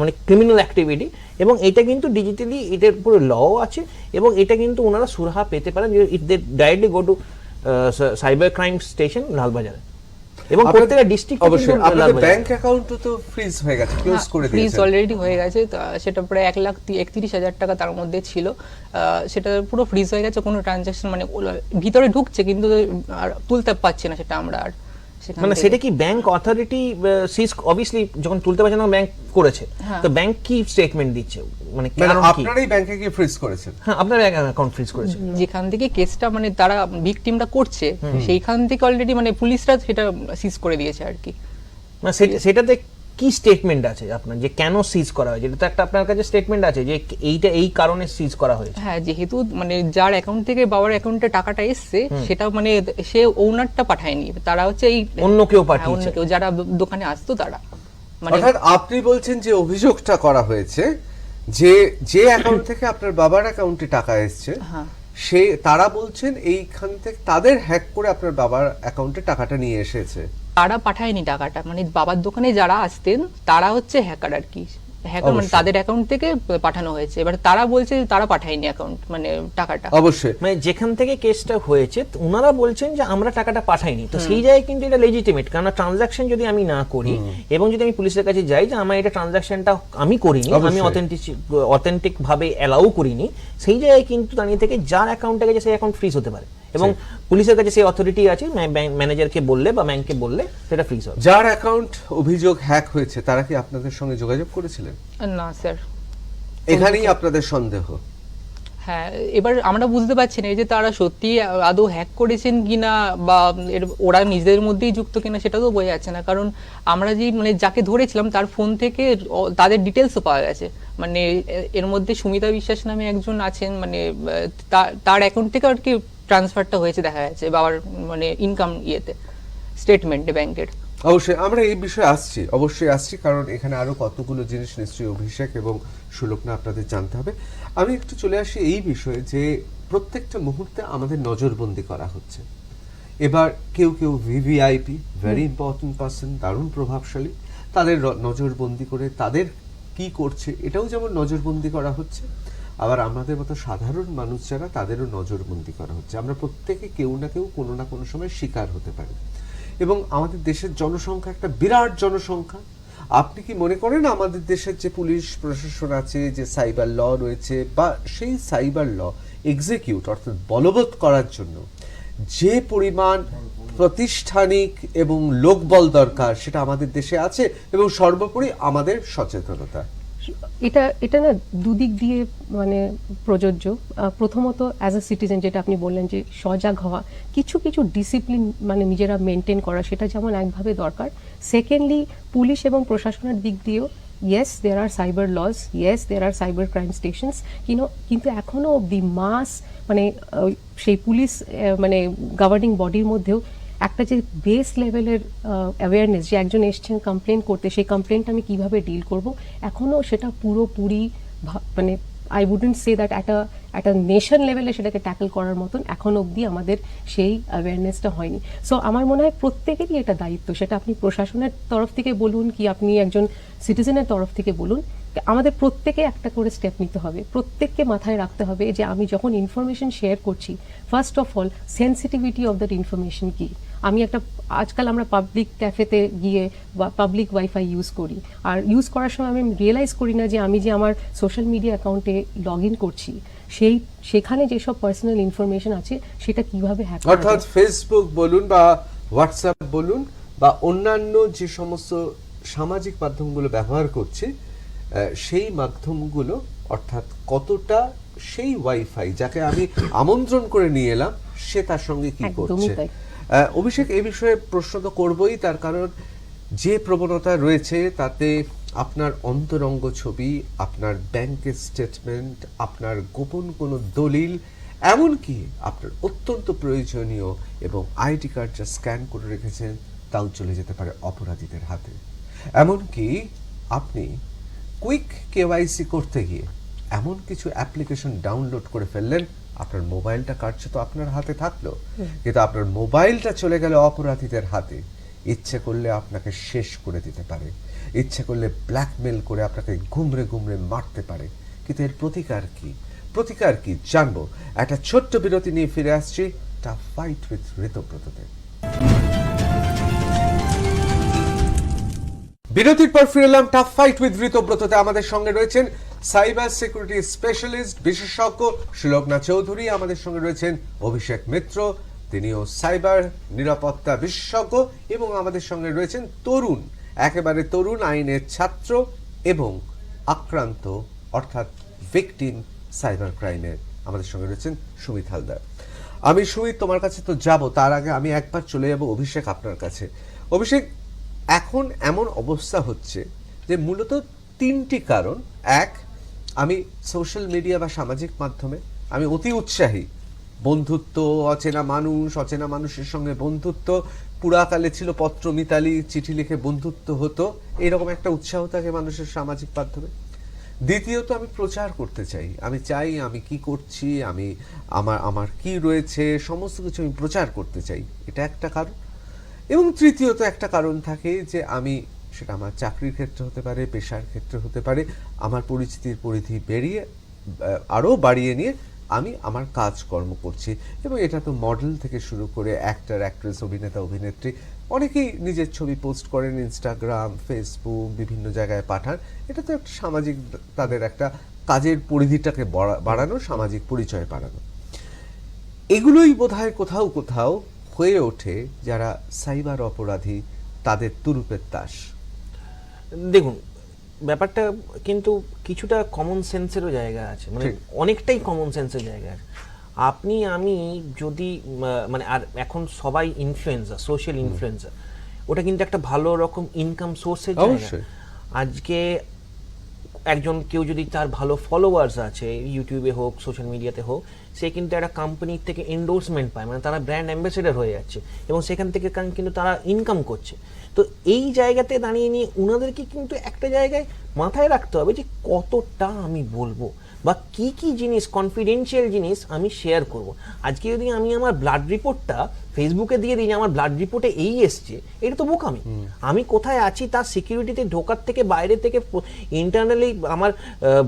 মানে ক্রিমিনাল অ্যাক্টিভিটি, এবং এটা কিন্তু ডিজিটালি এটার পুরো ল আছে, এবং এটা কিন্তু ওনারা সুরাহা পেতে পারেন if they directly go to cyber crime station লালবাজারে। এবং প্রত্যেকটা ডিস্ট্রিক্টে অবশ্যই আপনাদের ব্যাংক অ্যাকাউন্টও তো ফ্রিজ হয়ে গেছে, ক্লোজ করে ফ্রিজ দিয়েছেন। অলরেডি হয়ে গেছে, সেটা প্রায় 1,31,000 টাকা তার মধ্যে ছিল, সেটা পুরো ফ্রিজ হয়ে গেছে। কোনো ট্রানজাকশন মানে ভিতরে ঢুকছে কিন্তু আর তুলতে পারছে না সেটা আমরা আর। মানে সেটা কি ব্যাংক অথরিটি সিজ, অবভিয়াসলি যখন তুলতে পারছে না ব্যাংক করেছে, তো ব্যাংক কি স্টেটমেন্ট দিচ্ছে, মানে কারণ কি আপনারাই ব্যাংকে গিয়ে ফ্রিজ করেছেন? হ্যাঁ, আপনার ব্যাংক অ্যাকাউন্ট ফ্রিজ করেছে। যেখান থেকে কেসটা মানে তারা ভিকটিমটা করছে, সেইখান থেকে অলরেডি মানে পুলিশরা সেটা সিজ করে দিয়েছে আর কি। মানে সেটাতে কি স্টেটমেন্ট আছে আপনার, যে কেন সিজ করা হয়েছে? এটা তো একটা আপনার কাছে স্টেটমেন্ট আছে যে এইটা এই কারণে সিজ করা হয়েছে। হ্যাঁ, যেহেতু মানে যার অ্যাকাউন্ট থেকে বাবার অ্যাকাউন্টে টাকাটা এসছে, সেটা মানে সে ওনারটা পাঠায়নি, তারা হচ্ছে এই অন্য কেউ হ্যাঁ, পাঠিয়েছে, অন্য কেউ যারা দোকানে আসতো তারা। মানে অর্থাৎ আপনি বলছেন যে অভিযোগটা করা হয়েছে যে অ্যাকাউন্ট থেকে আপনার বাবার অ্যাকাউন্টে টাকা এসছে, সে তারা বলছেন এইখান থেকে তাদের হ্যাক করে আপনার বাবার অ্যাকাউন্টে টাকাটা নিয়ে এসেছে। তারা পাঠায়নি টাকাটা, মানে বাবার দোকানে যারা আসতেন তারা হচ্ছে হ্যাকার আর কি, হ্যাকার মানে অবশ্যই। তাদের অ্যাকাউন্ট থেকে পাঠানো হয়েছে। এবার তারা বলছে যে তারা পাঠায়নি অ্যাকাউন্ট মানে টাকাটা। অবশ্যই মানে যেখান থেকে কেসটা হয়েছে ওনারা বলছেন যে আমরা টাকাটা পাঠাইনি, তো সেই জায়গায় কিন্তু এটা লেজিটিমেট, কারণ ট্রানজাকশন যদি আমি না করি এবং যদি আমি পুলিশের কাছে যাই যে আমার এটা ট্রানজাকশনটা আমি করিনি, আমি অবশ্যই। অথেন্টিক ভাবে অ্যালাউ করিনি, সেই জায়গায় কিন্তু দাঁড়িয়ে থেকে যার অ্যাকাউন্টে গেছে সেই অ্যাকাউন্ট ফ্রিজ হতে পারে এবং পুলিশের কাছে সেই অথরিটি আছে, ব্যাংক ম্যানেজারকে বললে বা ব্যাংককে বললে সেটা ফ্রিজ হবে। যার অ্যাকাউন্ট অভিযোগ হ্যাক হয়েছে তারা কি আপনাদের সঙ্গে যোগাযোগ করেছিলেন? না স্যার। এখানেই আপনাদের সন্দেহ। হ্যাঁ, এবার আমরা বুঝতে পারছি না এই যে তারা সত্যি আদৌ হ্যাক করেছেন কিনা বা ওরা নিজেদের মধ্যেই যুক্ত কিনা সেটা তো বোঝা যাচ্ছে না, কারণ আমরা যে মানে যাকে ধরেছিলাম তার ফোন থেকে তাদের ডিটেলসও পাওয়া গেছে। মানে এর মধ্যে সুমিতা বিশ্বাস নামে একজন আছেন, মানে তার অ্যাকাউন্ট থেকে আর কি ট্রান্সফারটা হয়েছে দেখা যাচ্ছে বাবার মানে ইনকাম ইয়েতে স্টেটমেন্টে ব্যাংকের। অবশ্যই আমরা এই বিষয়ে আসছি, অবশ্যই আসছি, কারণ এখানে আরো কতগুলো জিনিস নিশ্চয়ই অভিষেক এবং সুলোকনা আপনাদের জানতে হবে। আমি একটু চলে আসি এই বিষয়ে যে প্রত্যেকটা মুহূর্তে আমাদের নজরবন্দি করা হচ্ছে। এবার কেউ কেউ ভিভিআইপি, ভেরি ইম্পর্টেন্ট পার্সন, দারুণ প্রভাবশালী, তাদের নজরবন্দি করে তাদের কি করছে এটাও যেমন নজরবন্দি করা হচ্ছে, আবার আমাদের মতো সাধারণ মানুষ যারা তাদেরও নজরবন্দি করা হচ্ছে। আমরা প্রত্যেকে কেউ না কেউ কোনো না কোনো সময় শিকার হতে পারি এবং আমাদের দেশের জনসংখ্যা একটা বিরাট জনসংখ্যা। আপনি কি মনে করেন আমাদের দেশের যে পুলিশ প্রশাসন আছে, যে সাইবার ল রয়েছে, বা সেই সাইবার ল এক্সিকিউট অর্থাৎ বলবৎ করার জন্য যে পরিমাণ প্রাতিষ্ঠানিক এবং লোকবল দরকার সেটা আমাদের দেশে আছে, এবং সর্বোপরি আমাদের সচেতনতা? এটা না দুদিক দিয়ে মানে প্রযোজ্য। প্রথমত অ্যাজ আ সিটিজেন যেটা আপনি বললেন যে সজাগ হওয়া, কিছু কিছু ডিসিপ্লিন মানে নিজেরা মেনটেন করা, সেটা যেমন একভাবে দরকার। সেকেন্ডলি পুলিশ এবং প্রশাসনের দিক দিয়েও yes there are cyber laws, yes there are cyber crime stations, কিন্তু এখনও অবধি মাস মানে সেই পুলিশ মানে গভর্নিং বডির মধ্যেও একটা যে বেস লেভেলের অ্যাওয়ারনেস, যে একজন এসছেন কমপ্লেন করতে, সেই কমপ্লেনটা আমি কিভাবে ডিল করব, এখনও সেটা পুরোপুরি মানে আই উডেন্ট সে দ্যাট একটা নেশন লেভেলে সেটাকে ট্যাকল করার মতন এখন অবধি আমাদের সেই অ্যাওয়ারনেসটা হয়নি। সো আমার মনে হয় প্রত্যেকেরই এটা দায়িত্ব, সেটা আপনি প্রশাসনের তরফ থেকে বলুন কি আপনি একজন সিটিজেনের তরফ থেকে বলুন, আমাদের প্রত্যেকে একটা করে স্টেপ নিতে হবে। প্রত্যেককে মাথায় রাখতে হবে যে আমি যখন ইনফরমেশন শেয়ার করছি, first of all sensitivity of that information কি। আমি আজকাল আমরা পাবলিক ক্যাফেতে গিয়ে বা পাবলিক ওয়াইফাই ইউজ করি, আর ইউজ করার সময় আমি রিয়েলাইজ করি না যে আমি যে আমার সোশ্যাল মিডিয়া অ্যাকাউন্টে লগ ইন করছি সেখানে যেসব পার্সোনাল ইনফরমেশন আছে সেটা কিভাবে হ্যাক করা অর্থাৎ ফেসবুক বলুন বা হোয়াটসঅ্যাপ বলুন বা অন্যান্য যে সমস্ত সামাজিক মাধ্যমগুলো ব্যবহার করছি, সেই মাধ্যমগুলো অর্থাৎ কতটা সেই ওয়াইফাই যাকে আমি আমন্ত্রণ করে নিয়ে এলাম সে তার সঙ্গে কি একদমই করছে। তাই। অভিষেক, এই বিষয়ে প্রশ্ন তো করবই, তার কারণ যে প্রবণতা রয়েছে তাতে আপনার অন্তরঙ্গ ছবি, আপনার ব্যাংকের স্টেটমেন্ট, আপনার গোপন কোনো দলিল, এমনকি আপনার অত্যন্ত প্রয়োজনীয় এবং আইডি কার্ড যা স্ক্যান করে রেখেছেন তাও চলে যেতে পারে অপরাধীদের হাতে। এমনকি আপনি কুইক কেওয়াইসি করতে গিয়ে এমন কিছু অ্যাপ্লিকেশন ডাউনলোড করে ফেললেন, আপনার মোবাইলটা কাটছে তো আপনার হাতে থাকলো, কিন্তু আপনার মোবাইলটা চলে গেল অপরাধীদের হাতে। ইচ্ছে করলে আপনাকে শেষ করে দিতে পারে, ইচ্ছে করলে ব্ল্যাকমেল করে আপনাকে গুমরে গুমরে মারতে পারে। কিন্তু এর প্রতিকার কি জানবো। একটা ছোট্ট বিরতি নিয়ে ফিরে আসছি টাফ ফাইট উইথ ঋতব্রততে। বিরতির পর ফিরে এলাম টাফ ফাইট উইথ ঋতব্রততে। আমাদের সঙ্গে রয়েছেন সাইবার সিকিউরিটি স্পেশালিস্ট বিশেষজ্ঞ সুলগ্না চৌধুরী, আমাদের সঙ্গে রয়েছেন অভিষেক মিত্র, তিনিও সাইবার নিরাপত্তা বিশেষজ্ঞ, এবং আমাদের সঙ্গে রয়েছেন তরুণ, একেবারে তরুণ আইনের ছাত্র এবং আক্রান্ত অর্থাৎ ভিকটিম সাইবার ক্রাইমের, আমাদের সঙ্গে রয়েছেন সুমিত হালদার। আমি সুমিত তোমার কাছে তো যাব, তার আগে আমি একবার চলে যাব অভিষেক আপনার কাছে। অভিষেক, এখন এমন অবস্থা হচ্ছে যে মূলত তিনটি কারণ। এক, আমি সোশ্যাল মিডিয়া বা সামাজিক মাধ্যমে আমি অতি উৎসাহী, বন্ধুত্ব, অচেনা মানুষের সঙ্গে বন্ধুত্ব, পুরাকালে ছিল পত্র মিতালি, চিঠি লিখে বন্ধুত্ব হতো, এরকম একটা উৎসাহ থাকে মানুষের সামাজিক মাধ্যমে। দ্বিতীয়ত, আমি প্রচার করতে চাই, আমি চাই আমি কি করছি, আমি আমার কি রয়েছে সমস্ত কিছু আমি প্রচার করতে চাই, এটা একটা কারণ। এবং তৃতীয়ত একটা কারণ থাকে যে আমি সেটা আমার চাকরির ক্ষেত্রে হতে পারে, পেশার ক্ষেত্রে হতে পারে, আমার পরিচিতির পরিধি বেরিয়ে আরও বাড়িয়ে নিয়ে আমি আমার কাজকর্ম করছি। এবং এটা তো মডেল থেকে শুরু করে অ্যাক্টর, অ্যাক্ট্রেস, অভিনেতা, অভিনেত্রী অনেকেই নিজের ছবি পোস্ট করেন, ইনস্টাগ্রাম, ফেসবুক, বিভিন্ন জায়গায় পাঠান। এটা তো একটা সামাজিক, তাদের একটা কাজের পরিধিটাকে বাড়ানো, সামাজিক পরিচয় বাড়ানো। এগুলোই বোধহয় কোথাও কোথাও হয়ে ওঠে যারা সাইবার অপরাধী, তাদের তুরুপের তাস। দেখুন, ব্যাপারটা কিন্তু কিছুটা কমন সেন্সেরও জায়গা আছে, মানে অনেকটাই কমন সেন্সের জায়গা আছে। আপনি আমি যদি মানে, আর এখন সবাই ইনফ্লুয়েন্সার, সোশ্যাল ইনফ্লুয়েন্সার, ওটা কিন্তু একটা ভালো রকম ইনকাম সোর্সের জায়গা। আজকে একজন কেউ যদি তার ভালো ফলোয়ার্স আছে, ইউটিউবে হোক, সোশ্যাল মিডিয়াতে হোক, সে কিন্তু একটা কোম্পানির থেকে এন্ডোর্সমেন্ট পায়, মানে তারা ব্র্যান্ড অ্যাম্বাসেডর হয়ে যাচ্ছে এবং সেখান থেকে কিন্তু তারা ইনকাম করছে। তো এই জায়গাতে দাঁড়িয়ে নিয়ে ওনাদেরকে কিন্তু একটা জায়গায় মাথায় রাখতে হবে যে কতটা আমি বলবো বা কি কি জিনিস, কনফিডেন্সিয়াল জিনিস আমি শেয়ার করব। আজকে যদি আমি আমার ব্লাড রিপোর্টটা ফেসবুকে দিয়ে দিই যে আমার ব্লাড রিপোর্টে এই এসছে, এটা তো বোকামি। আমি কোথায় আছি তার সিকিউরিটিতে ঢোকার থেকে, বাইরে থেকে, ইন্টারনালি আমার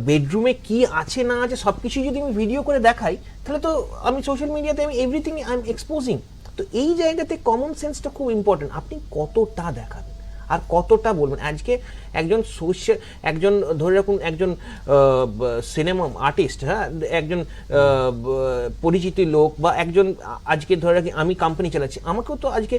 বেডরুমে কি আছে না আছে সব কিছু যদি আমি ভিডিও করে দেখাই, তাহলে তো আমি সোশ্যাল মিডিয়াতে আমি এভরিথিং আই এম এক্সপোজিং। তো এই জায়গাতে কমন সেন্সটা খুব ইম্পর্টেন্ট। আপনি কতটা দেখাবেন আর কতটা বলবেন। আজকে একজন একজন ধরে রাখুন একজন সিনেমা আর্টিস্ট, হ্যাঁ, একজন পরিচিত লোক বা একজন, আজকে ধরে রাখি আমি কোম্পানি চালাচ্ছি, আমাকেও তো আজকে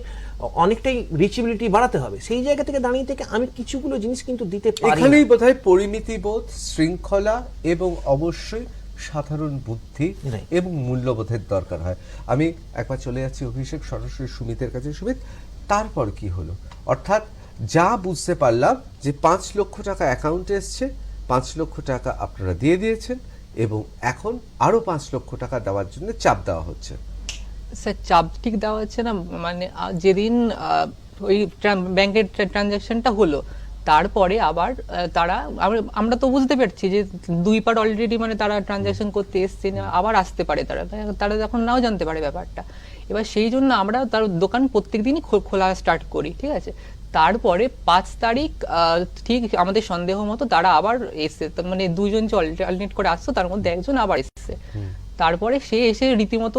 অনেকটাই রিচেবিলিটি বাড়াতে হবে। সেই জায়গা থেকে দাঁড়িয়ে থেকে আমি কিছুগুলো জিনিস কিন্তু দিতে পারি। এখানেই বোধহয় পরিমিতিবোধ, শৃঙ্খলা এবং অবশ্যই সাধারণ বুদ্ধি এবং মূল্যবোধের দরকার হয়। আমি একবার চলে যাচ্ছি অভিষেক, সরাসরি সুমিতের কাছে। সুমিত, তারপর কি হলো? অর্থাৎ যা বুঝতে পারলাম যে 5 লক্ষ টাকা অ্যাকাউন্টে এসছে, 5 লক্ষ টাকা আপনারা দিয়ে দিয়েছেন এবং এখন আরো 5 লক্ষ টাকা দেওয়ার জন্য চাপ দেওয়া হচ্ছে। স্যার, চাপ ঠিক দেওয়া হচ্ছে না, মানে যেদিন ওই ব্যাংকের ট্রানজাকশনটা হলো, তারপরে আবার তারা, আমরা তো বুঝতে পারছি যে 2 পার্ট অলরেডি, মানে তারা ট্রানজাকশন করতে এসছে, আবার আসতে পারে তারা এখন নাও জানতে পারে ব্যাপারটা। এবার সেই জন্য আমরা তার দোকান প্রত্যেক দিনই খোলা স্টার্ট করি, ঠিক আছে। তারপরে 5 তারিখ ঠিক আমাদের সন্দেহ মতো তারা আবার এসছে, মানে 2 জন যে অল্টারনেট করে আসতো তার মধ্যে একজন আবার এসছে। তারপরে সে এসে রীতিমতো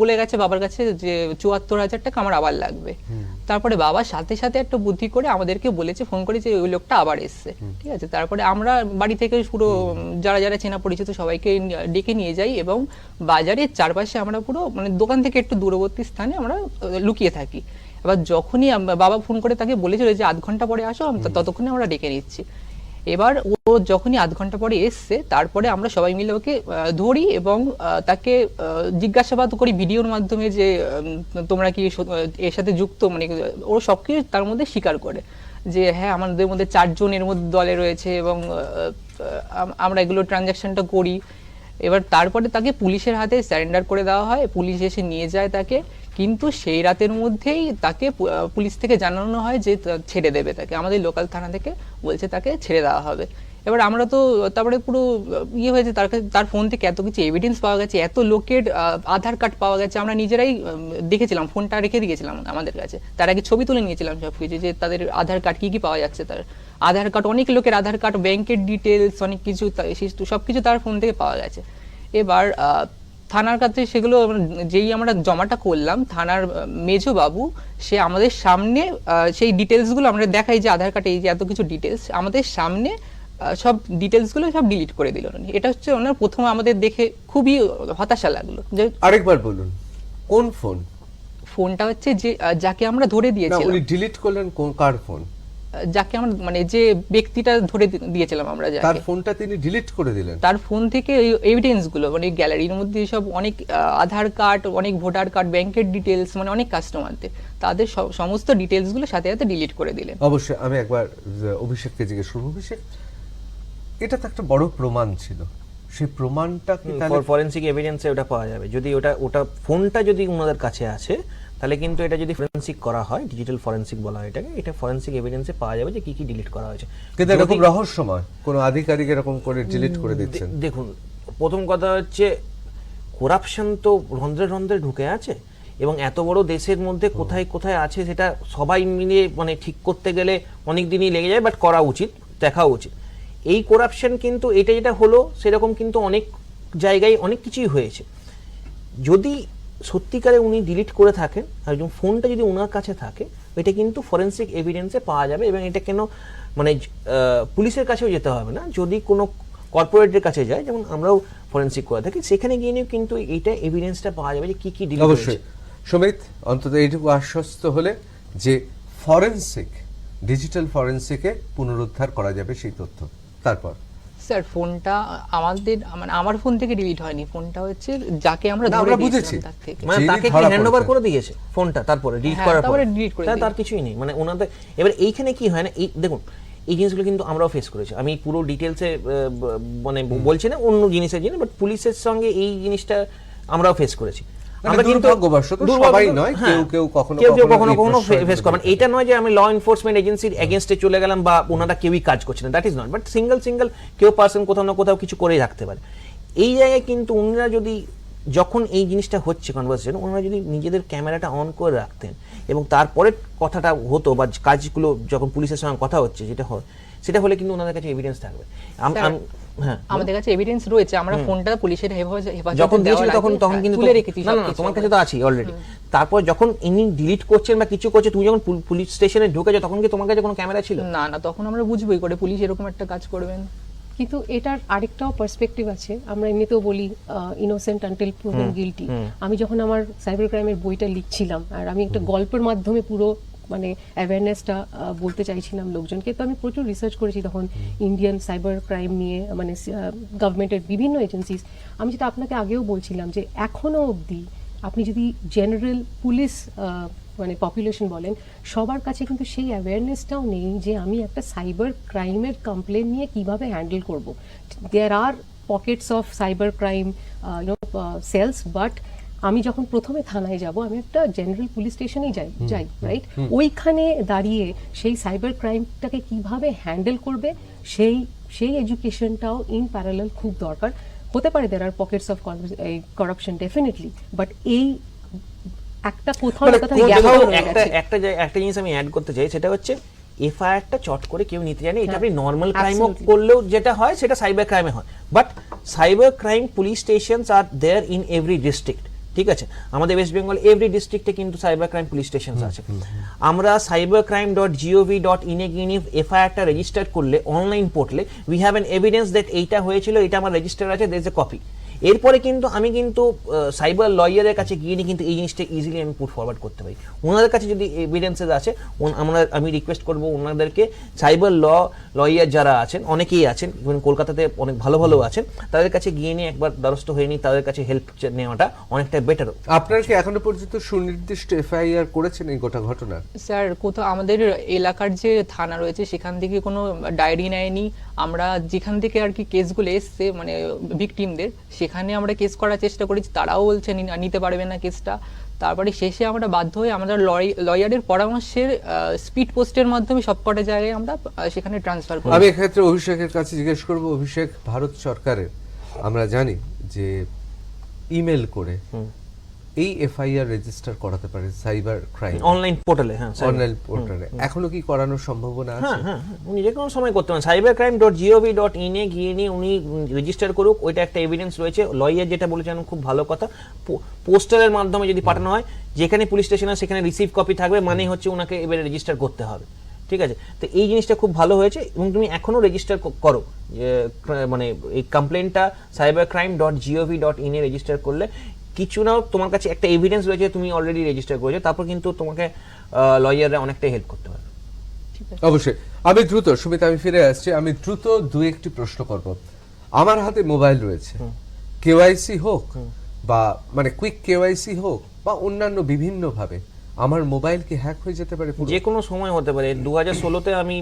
বলে গেছে বাবার কাছে যে 74,000 টাকা আমার আবার লাগবে। তারপরে বাবা সাথে সাথে একটা বুদ্ধি করে আমাদেরকে বলেছে, ফোন করে, যে ওই লোকটা আবার এসছে, ঠিক আছে। তারপরে আমরা বাড়ি থেকে পুরো যারা যারা চেনা পরিচিত সবাইকে ডেকে নিয়ে যাই এবং বাজারের চারপাশে আমরা পুরো, মানে দোকান থেকে একটু দূরবর্তী স্থানে আমরা লুকিয়ে থাকি। এবার যখনই বাবা ফোন করে তাকে বলেছিল যে 1/2 ঘন্টা পরে আসো, ততক্ষণে আমরা ডেকে নিচ্ছি। এবার ও যখনই 1/2 ঘন্টা পরে এসছে, তারপরে আমরা সবাই মিলে ওকে ধরি এবং তাকে জিজ্ঞাসাবাদ করি ভিডিওর মাধ্যমে যে তোমরা কি এর সাথে যুক্ত, মানে ও সবকিছু তার মধ্যে স্বীকার করে যে হ্যাঁ, আমাদের মধ্যে 4 জন এর মধ্যে দলে রয়েছে এবং আমরা এগুলো ট্রানজাকশনটা করি। এবার তারপরে তাকে পুলিশের হাতে সারেন্ডার করে দেওয়া হয়, পুলিশ এসে নিয়ে যায় তাকে। কিন্তু সেই রাতের মধ্যেই তাকে পুলিশ থেকে জানানো হয় যে ছেড়ে দেবে তাকে, আমাদের লোকাল থানা থেকে বলছে তাকে ছেড়ে দেওয়া হবে। এবার আমরা তো তারপরে পুরো ইয়ে হয়েছে, তার ফোন থেকে এত কিছু এভিডেন্স পাওয়া গেছে, এত লোকের আধার কার্ড পাওয়া গেছে, আমরা নিজেরাই দেখেছিলাম, ফোনটা রেখে দিয়েছিলাম আমাদের কাছে, তার আগে ছবি তুলে নিয়েছিলাম সবকিছু, যে তাদের আধার কার্ড কি কি পাওয়া যাচ্ছে, তার আধার কার্ড, অনেক লোকের আধার কার্ড, ব্যাংকের ডিটেলস, অনেক কিছু সবকিছু তার ফোন থেকে পাওয়া গেছে। এবার থানার কাছে সেগুলো যেই আমরা জমাটা করলাম, থানার মেজো বাবু সে আমাদের সামনে সেই ডিটেলসগুলো আমরা দেখাই যে আধার কার্ডে এই যে এত কিছু ডিটেলস, আমাদের সামনে সব ডিটেলসগুলো সব ডিলিট করে দিল। এটা হচ্ছে ওনার প্রথম আমাদের দেখে খুবই হতাশা লাগলো। আরেকবার বলুন, কোন ফোন? ফোনটা হচ্ছে যে যাকে আমরা ধরে দিয়েছিলাম। উনি ডিলিট করলেন কার ফোন? যাকে আমরা, মানে যে ব্যক্তিটা ধরে দিয়েছিলাম আমরা, তার ফোনটা তিনি ডিলিট করে দিলেন। তার ফোন থেকে এই এভিডেন্স গুলো, মানে গ্যালারির মধ্যে সব অনেক আধার কার্ড, অনেক ভোটার কার্ড, ব্যাংকের ডিটেলস, মানে অনেক কাস্টমারদের, তাদের সমস্ত ডিটেলস গুলো সাথে সাথে ডিলিট করে দিলেন। অবশ্যই আমি একবার অভিষেককে জিজ্ঞেস করব। অভিষেক, এটা তো একটা বড় প্রমাণ ছিল, সেই প্রমাণটা কি তাহলে ফরেনসিক এভিডেন্সে ওটা পাওয়া যাবে? যদি ওটা ফোনটা যদি ওনাদের কাছে আছে, তাহলে কিন্তু এটা যদি ফরেনসিক করা হয়, ডিজিটাল ফরেনসিক বলা হয় এটাকে, এটা ফরেনসিক এভিডেন্সে পাওয়া যাবে যে কি কি ডিলিট করা হয়েছে। কিন্তু এটা খুব রহস্যময়, কোনো আধিকারিক এরকম করে ডিলিট করে দিচ্ছেন। দেখুন, প্রথম কথা হচ্ছে করাপশন তো রন্ধ্রে রন্ধ্রে ঢুকে আছে এবং এত বড় দেশের মধ্যে কোথায় কোথায় আছে সেটা সবাই মিলে মানে ঠিক করতে গেলে অনেক দিনই লেগে যায়, বাট করা উচিত, দেখা উচিত। এই করাপশন কিন্তু এটা যেটা হলো সেরকম কিন্তু অনেক জায়গায় অনেক কিছুই হয়েছে। যদি সত্যিকারে উনি ডিলিট করে থাকেন আর ফোনটা যদি ওনার কাছে থাকে, এটা কিন্তু ফরেন্সিক এভিডেন্সে পাওয়া যাবে, এবং এটা কেন মানে পুলিশের কাছেও যেতে হবে না, যদি কোনো কর্পোরেটের কাছে যায়, যেমন আমরাও ফরেন্সিক করে থাকি, সেখানে গিয়ে নিয়েও কিন্তু এইটা এভিডেন্সটা পাওয়া যাবে যে কি কি ডিলিট হয়েছে। অবশ্যই সুমিত, অন্তত এইটুকু আশ্বস্ত হলে যে ফরেন্সিক, ডিজিটাল ফরেন্সিকে পুনরুদ্ধার করা যাবে সেই তথ্য। তারপর স্যার ফোনটা আমাদের মানে আমার ফোন থেকে ডিলিট হয়নি, ফোনটা হচ্ছে যাকে আমরা না, ধরে আমরা বুঝেছি। দিয়েছিলাম তার থেকে। মানে যিনি তাকে কি ধরা হ্যান্ড ওভার পড়েছেন। করে দিয়েছে ফোনটা, তারপরে ডিলিট হ্যাঁ, করার তারপরে পরে delete করে তার দিয়েছে। কিছুই নেই, মানে ওনাদের। এবার এইখানে কি হয় না, এই দেখুন এই জিনিসগুলো কিন্তু আমরাও ফেস করেছি, আমি পুরো ডিটেলসে মানে বলছি না অন্য জিনিসের জন্য, বাট পুলিশের সঙ্গে এই জিনিসটা আমরাও ফেস করেছি। মানে দুর্ভাগ্যবশত সবাই নয়, কেউ কেউ কখনো কেউ কখনো এই কখনো প্রশ্রয়ের ফেস করবেন। মধ্যে এটা নয় যে আমি ল এনফোর্সমেন্ট এজেন্সির এগেনস্টে চলে গেলাম বা ওনারা কেউই কাজ করছে না, that is not, but single কেউ পার্সন কোথাও না কোথাও কিছু করেই রাখতে পারে। এই জায়গায় কিন্তু ওনারা যদি, যখন এই জিনিসটা হচ্ছে কনভারসেশন, ওনারা যদি নিজেদের ক্যামেরাটা অন করে রাখতেন এবং তারপরে কথাটা হতো বা কাজগুলো যখন পুলিশের সঙ্গে কথা হচ্ছে যেটা হয়, সেটা হলে কিন্তু ওনাদের কাছে এভিডেন্স থাকবে। হ্যাঁ, আমাদের কাছে এভিডেন্স রয়েছে, আমরা ফোনটা পুলিশের হেফাজতে যখন দিয়েছিল দেওয়ার তখন আগে, তখন কিন্তু তুলে রেখেছি না না সবকিছু। তোমার কাছে তো আছেই অলরেডি। তারপর যখন ইনি ডিলিট করছেন বা কিছু করছে, তুমি যখন পুলিশ স্টেশনে ঢুকেছো তখন কি তোমার কাছে কোনো ক্যামেরা ছিল? না না, তখন আমরা বুঝবোই করে পুলিশ এরকম একটা কাজ করবেন। কিন্তু এটার আরেকটাও পার্সপেক্টিভ আছে। আমরা এমনিতেও বলি ইনোসেন্ট আনটিল প্রুভেন গিলটি। আমি যখন আমার সাইবার ক্রাইমের বইটা লিখছিলাম, আর আমি একটা গল্পের মাধ্যমে পুরো মানে অ্যাওয়ারনেসটা বলতে চাইছিলাম লোকজনকে, তো আমি প্রচুর রিসার্চ করেছি তখন ইন্ডিয়ান সাইবার ক্রাইম নিয়ে, মানে গভর্নমেন্টের বিভিন্ন এজেন্সিস। আমি যেটা আপনাকে আগেও বলছিলাম যে এখনো অবধি আপনি যদি জেনারেল পুলিশ মানে পপুলেশন বলেন, সবার কাছে কিন্তু সেই অ্যাওয়ারনেসটাও নেই যে আমি একটা সাইবার ক্রাইমের কমপ্লেন নিয়ে কিভাবে হ্যান্ডেল করব। There are pockets of cyber crime cells, but আমি যখন প্রথমে থানায় যাব, আমি একটা জেনারেল পুলিশ স্টেশনেই যাই রাইট, ওইখানে দাঁড়িয়ে সেই সাইবার ক্রাইমটাকে কিভাবে হ্যান্ডেল করবে সেই এডুকেশনটাও ইন প্যারালাল খুব দরকার। হতে পারে there are pockets of corruption definitely, but এই একটা কোথাও না কোথাও gap রয়ে গেছে। একটা জিনিস আমি অ্যাড করতে চাই, সেটা হচ্ছে এফআইআরটা চট করে কেউ নিতে জানে, এটা হ্যাঁ, আপনি নর্মাল ক্রাইমও absolutely. করলেও যেটা হয় সেটা সাইবার ক্রাইমে হয়, but cyber crime police stations are there in every district. ঠিক আছে, আমাদের ওয়েস্ট বেঙ্গল এভরি ডিস্ট্রিক্টে কিন্তু সাইবার ক্রাইম পুলিশ স্টেশন আছে। আমরা cybercrime.gov.in এ গিয়ে এফআইআরটা রেজিস্টার করলে অনলাইন পোর্টালে we have an evidence that এইটা হয়েছিল, এটা আমার রেজিস্টার আছে, দের ইজ এ কপি। এরপরে কিন্তু আমি কিন্তু সাইবার লয়ারের কাছে গিয়ে কিন্তু এই জিনিসটা ইজিলি আমি পুট ফরওয়ার্ড করতে পারি। ওনাদের কাছে যদি এভিডেন্সেস আছে, আমি রিকোয়েস্ট করবো ওনাদেরকে, সাইবার লয়ার যারা আছেন, অনেকেই আছেন, ইভেন কলকাতাতে অনেক ভালো ভালো আছেন, তাদের কাছে গিয়ে নিয়ে একবার দ্বারস্থ হয়ে নিই, তাদের কাছে হেল্প নেওয়াটা অনেকটা বেটার। আপনারা কি এখনো পর্যন্ত সুনির্দিষ্ট এফআইআর করেছেন এই গোটা ঘটনার? স্যার কোথাও আমাদের এলাকার যে থানা রয়েছে সেখান থেকে কোনো ডায়েরি নেয়নি। আমরা যেখান থেকে আর কি কেসগুলো এসছে মানে ভিকটিমদের, সেখানে আমরা কেস করার চেষ্টা করেছি, তারাও বলছে নিতে পারবে না কেসটা। তারপরে শেষে আমরা বাধ্য হয়ে আমরা লয়ারের পরামর্শের স্পিড পোস্টের মাধ্যমে সবকটা জায়গায় আমরা সেখানে ট্রান্সফার করি। আমি এক্ষেত্রে অভিষেকের কাছে জিজ্ঞেস করব, অভিষেক, ভারত সরকারের আমরা জানি যে ইমেল করে এই এফআইআর রেজিস্টার করাতে পারে সাইবার ক্রাইম অনলাইন পোর্টালে। হ্যাঁ, অনলাইন পোর্টালে এখনো কি করানোর সম্ভাবনা আছে? হ্যাঁ, উনি যে কোনো সময় করতে পারেন। cybercrime.gov.in এ গিয়ে নিয়ে উনি রেজিস্টার করুক, ওইটা একটা এভিডেন্স রয়েছে। লয়ার যেটা বলেছেন খুব ভালো কথা, পোস্টারের মাধ্যমে যদি পাঠানো হয়, যেখানে পুলিশ স্টেশন আছে সেখানে রিসিভ কপি থাকবে, মানে হচ্ছে ওনাকে এবারে রেজিস্টার করতে হবে। ঠিক আছে, তো এই জিনিসটা খুব ভালো হয়েছে, এবং তুমি এখনো রেজিস্টার করো, মানে এই কমপ্লেনটা cybercrime.gov.in এ রেজিস্টার করলে কিছু না, তোমার কাছে একটা এভিডেন্স রয়েছে, তুমি অলরেডি রেজিস্টার করেছো, তারপর কিন্তু তোমাকে লয়াররা অনেকটাই হেল্প করতে পারবে। অবশ্যই। আমি দ্রুত, সুমিত আমি ফিরে আসছি, আমি দ্রুত দু একটি প্রশ্ন করব। আমার হাতে মোবাইল রয়েছে, কেওয়াইসি হোক বা মানে কুইক কেওয়াইসি হোক বা অন্যান্য বিভিন্ন ভাবে আমার মোবাইল কি হ্যাক হয়ে যেতে পারে পুরো? যে কোনো সময় হতে পারে। 2016-তে আমি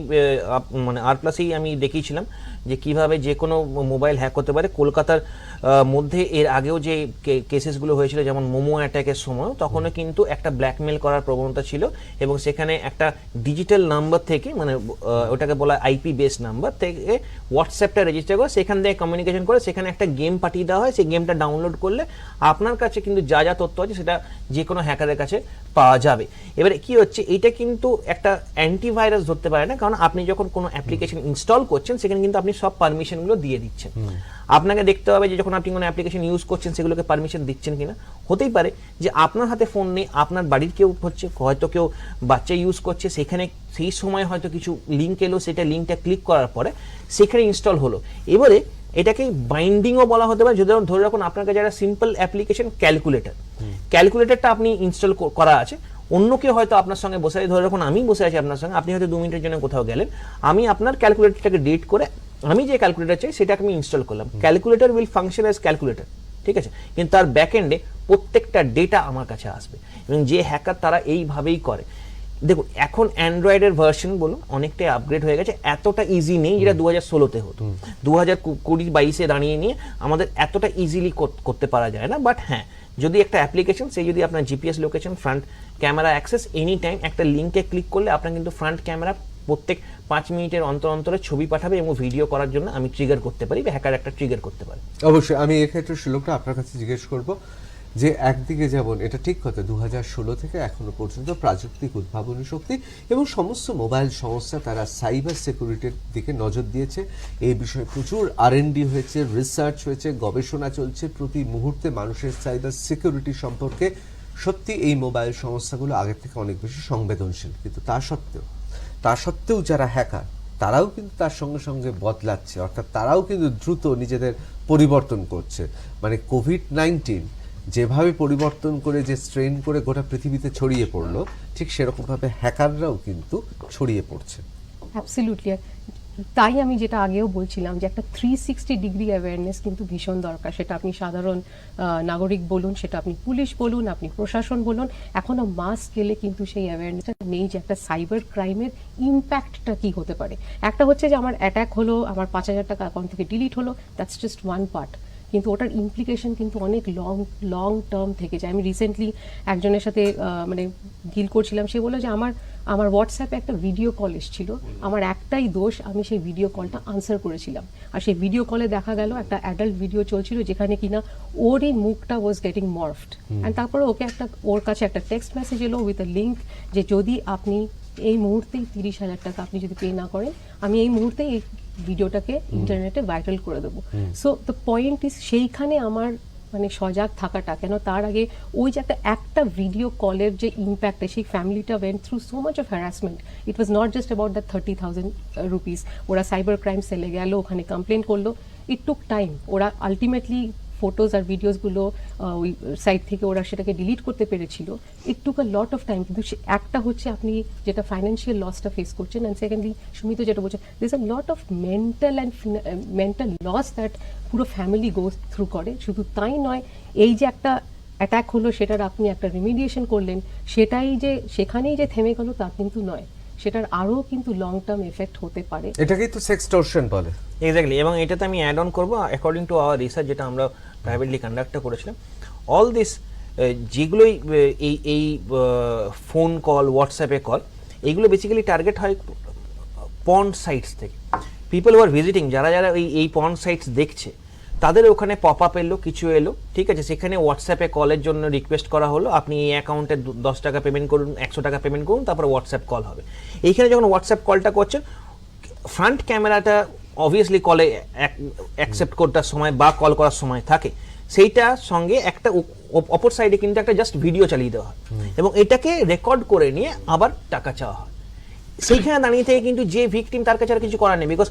মানে R+এই আমি দেখিয়েছিলাম যে কিভাবে যে কোনো মোবাইল হ্যাক হতে পারে। কলকাতার মধ্যে এর আগেও যে কেসেসগুলো হয়েছিল, যেমন মোমো অ্যাটাকের সময়, তখনও কিন্তু একটা ব্ল্যাকমেল করার প্রবণতা ছিল এবং সেখানে একটা ডিজিটাল নাম্বার থেকে, মানে ওটাকে বলা IP বেস নাম্বার থেকে হোয়াটসঅ্যাপটা রেজিস্টার করে সেখান থেকে কমিউনিকেশন করে সেখানে একটা গেম পাঠিয়ে দেওয়া হয়। সেই গেমটা ডাউনলোড করলে আপনার কাছে কিন্তু যা যা তথ্য আছে সেটা যে কোনো হ্যাকারের কাছে পাওয়া যাবে। এবারে কি হচ্ছে, এটা কিন্তু একটা অ্যান্টিভাইরাস ধরতে পারে না, কারণ আপনি যখন কোনো অ্যাপ্লিকেশন ইনস্টল করছেন সেখানে কিন্তু আপনি সব পারমিশনগুলো দিয়ে দিচ্ছেন। আপনাকে দেখতে হবে যে যখন আপনি কোনো অ্যাপ্লিকেশন ইউজ করছেন সেগুলোকে পারমিশন দিচ্ছেন কিনা। হতেই পারে যে আপনার হাতে ফোন নেই, আপনার বাড়ির কেউ হচ্ছে, হয়তো কেউ বাচ্চা ইউজ করছে, সেখানে সেই সময় হয়তো কিছু লিঙ্ক এলো, সেটা লিঙ্কটা ক্লিক করার পরে সেখানে ইনস্টল হলো। এবারে এটাকে বাইন্ডিংও বলা হতে পারে। যদি ধরে রাখুন আপনার কাছে একটা সিম্পল অ্যাপ্লিকেশন ক্যালকুলেটরটা আপনি ইনস্টল করা আছে, অন্য কেউ হয়তো আপনার সঙ্গে বসে আছে, ধরে রাখুন আমি বসে আছি আপনার সঙ্গে, আপনি হয়তো 2 মিনিটের জন্য কোথাও গেলেন, আমি আপনার ক্যালকুলেটরটাকে ডিলিট করে আমি যে ক্যালকুলেটর চাই সেটাকে আমি ইনস্টল করলাম। Calculator will function as calculator, ঠিক আছে, কিন্তু তার ব্যাক এন্ডে প্রত্যেকটা ডেটা আমার কাছে আসবে। এবং যে হ্যাকার তারা এইভাবেই করে। দেখুন এখন অ্যান্ড্রয়েডের ভার্সন বলুন অনেকটাই আপগ্রেড হয়ে গেছে, এতটা ইজি নেই যেটা 2016-তে হতো। 2020-22-এ দাঁড়িয়ে নিয়ে আমাদের এতটা ইজিলি করতে পারা যায় না। বাট হ্যাঁ, যদি একটা অ্যাপ্লিকেশন, সেই যদি আপনার GPS location, front camera access, any time একটা লিঙ্কে ক্লিক করলে আপনার কিন্তু ফ্রন্ট ক্যামেরা প্রত্যেক 5 মিনিটের অন্তরে ছবি পাঠাবে এবং ভিডিও করার জন্য আমি ট্রিগার করতে পারি বা হ্যাকার একটা ট্রিগার করতে পারে। অবশ্যই আমি এক্ষেত্রে শ্লোকটা আপনার কাছে জিজ্ঞেস করব যে একদিকে যেমন এটা ঠিক কথা 2016 থেকে এখনো পর্যন্ত প্রাযুক্তিক উদ্ভাবনী শক্তি এবং সমস্ত মোবাইল সংস্থা তারা সাইবার সিকিউরিটির দিকে নজর দিয়েছে। এই বিষয়ে প্রচুর R&D হয়েছে, রিসার্চ হয়েছে, গবেষণা চলছে। প্রতি মুহূর্তে মানুষের সাইবার সিকিউরিটি সম্পর্কে সত্যি এই মোবাইল সংস্থাগুলো আগের থেকে অনেক বেশি সংবেদনশীল। কিন্তু তা সত্ত্বেও যারা হ্যাকার তারাও কিন্তু তার সঙ্গে সঙ্গে বদলাচ্ছে, অর্থাৎ তারাও কিন্তু দ্রুত নিজেদের পরিবর্তন করছে। মানে কোভিড-19 যেভাবে পরিবর্তন করে যে স্ট্রেন করে গোটা পৃথিবীতে ছড়িয়ে পড়লো, ঠিক সেরকমভাবে হ্যাকাররাও কিন্তু ছড়িয়ে পড়ছে। অ্যাবসলিউটলি। তাই আমি যেটা আগেও বলছিলাম যে একটা 360 ডিগ্রি অ্যাওয়ারনেস কিন্তু ভীষণ দরকার। সেটা আপনি সাধারণ নাগরিক বলুন, সেটা আপনি পুলিশ বলুন, আপনি প্রশাসন বলুন, এখনো মাস স্কেলে কিন্তু সেই অ্যাওয়ারনেসটা নেই যে একটা সাইবার ক্রাইমের ইম্প্যাক্টটা কি হতে পারে। একটা হচ্ছে যে আমার অ্যাটাক হলো, আমার 5,000 টাকা অ্যাকাউন্ট থেকে ডিলিট হলো, দ্যাটস জাস্ট ওয়ান পার্ট, কিন্তু ওটার ইমপ্লিকেশন কিন্তু অনেক লং টার্ম থেকে যায়। আমি রিসেন্টলি একজনের সাথে মানে ডিল করছিলাম, সে বললো যে আমার হোয়াটসঅ্যাপে একটা ভিডিও কল এসেছিল, আমার একটাই দোষ, আমি সেই ভিডিও কলটা আনসার করেছিলাম, আর সেই ভিডিও কলে দেখা গেল একটা অ্যাডাল্ট ভিডিও চলছিল যেখানে কিনা ওরই মুখটা ওয়াজ গেটিং মর্ফড, অ্যান্ড তারপরে ওর কাছে একটা টেক্সট মেসেজ এলো উইথ আ লিঙ্ক যে যদি আপনি এই মুহূর্তেই 30,000 টাকা আপনি যদি পে না করেন, আমি এই মুহূর্তেই এই ভিডিওটাকে ইন্টারনেটে ভাইরাল করে দেবো। সো দ্য পয়েন্ট ইজ সেইখানে আমার মানে সজাগ থাকাটা, কেন তার আগে ওই যে একটা ভিডিও কলের যে ইম্প্যাক্ট, সেই ফ্যামিলিটা went through so much of harassment. It was not just about the 30,000 rupees. ওরা সাইবার ক্রাইম সেলে গেল, ওখানে কমপ্লেন করলো, ইট টুক টাইম। ওরা আলটিমেটলি ফটোজ আর ভিডিওসগুলো ওই সাইট থেকে ওরা সেটাকে ডিলিট করতে পেরেছিল। ইট টুক আ লট অফ টাইম। কিন্তু একটা হচ্ছে আপনি যেটা ফাইন্যান্সিয়াল লসটা ফেস করছেন, অ্যান্ড সেকেন্ডলি সুমিত যেটা বলছেন, this a lot of mental loss that পুরো ফ্যামিলি গোজ থ্রু করে। শুধু তাই নয়, এই যে একটা অ্যাটাক হলো সেটার আপনি একটা রিমিডিয়েশন করলেন, সেটাই যে সেখানেই যে থেমে গেল তা কিন্তু নয়, সেটার আরও কিন্তু লং টার্ম এফেক্ট হতে পারে। এটাকেই তো সেক্সটর্শন বলে। এক্স্যাক্টলি। এবং এটাতে আমি অ্যাড অন করবো, অ্যাকর্ডিং টু আওয়ার রিসার্চ যেটা আমরা প্রাইভেটলি কন্ডাক্টটা করেছিলাম, অল দিস যেগুলোই এই ফোন কল, হোয়াটসঅ্যাপে কল, এইগুলো বেসিক্যালি টার্গেট হয় পর্ন সাইটস থেকে। পিপল হু আর ভিজিটিং, যারা এই পর্ন সাইটস দেখছে, তাদের ওখানে পপ আপ এলো, কিছু এলো, ঠিক আছে, সেখানে হোয়াটসঅ্যাপে কলের জন্য রিকোয়েস্ট করা হলো, আপনি এই অ্যাকাউন্টে 10 টাকা পেমেন্ট করুন, 100 টাকা পেমেন্ট করুন, তারপর হোয়াটসঅ্যাপ কল হবে। এইখানে যখন হোয়াটসঅ্যাপ কলটা করছেন, ফ্রন্ট ক্যামেরাটা অবভিয়াসলি কলে অ্যাকসেপ্ট করতে সময় বা কল করার সময় থাকে, সেইটার সঙ্গে একটা অপর সাইডে কিন্তু একটা জাস্ট ভিডিও চালিয়ে দেওয়া হয় এবং এটাকে রেকর্ড করে নিয়ে আবার টাকা চাওয়া হয়। সেইখানে দাঁড়িয়ে থেকে কিন্তু যে ভিকটিম, তার কাছে আর কিছু করার নেই, বিকজ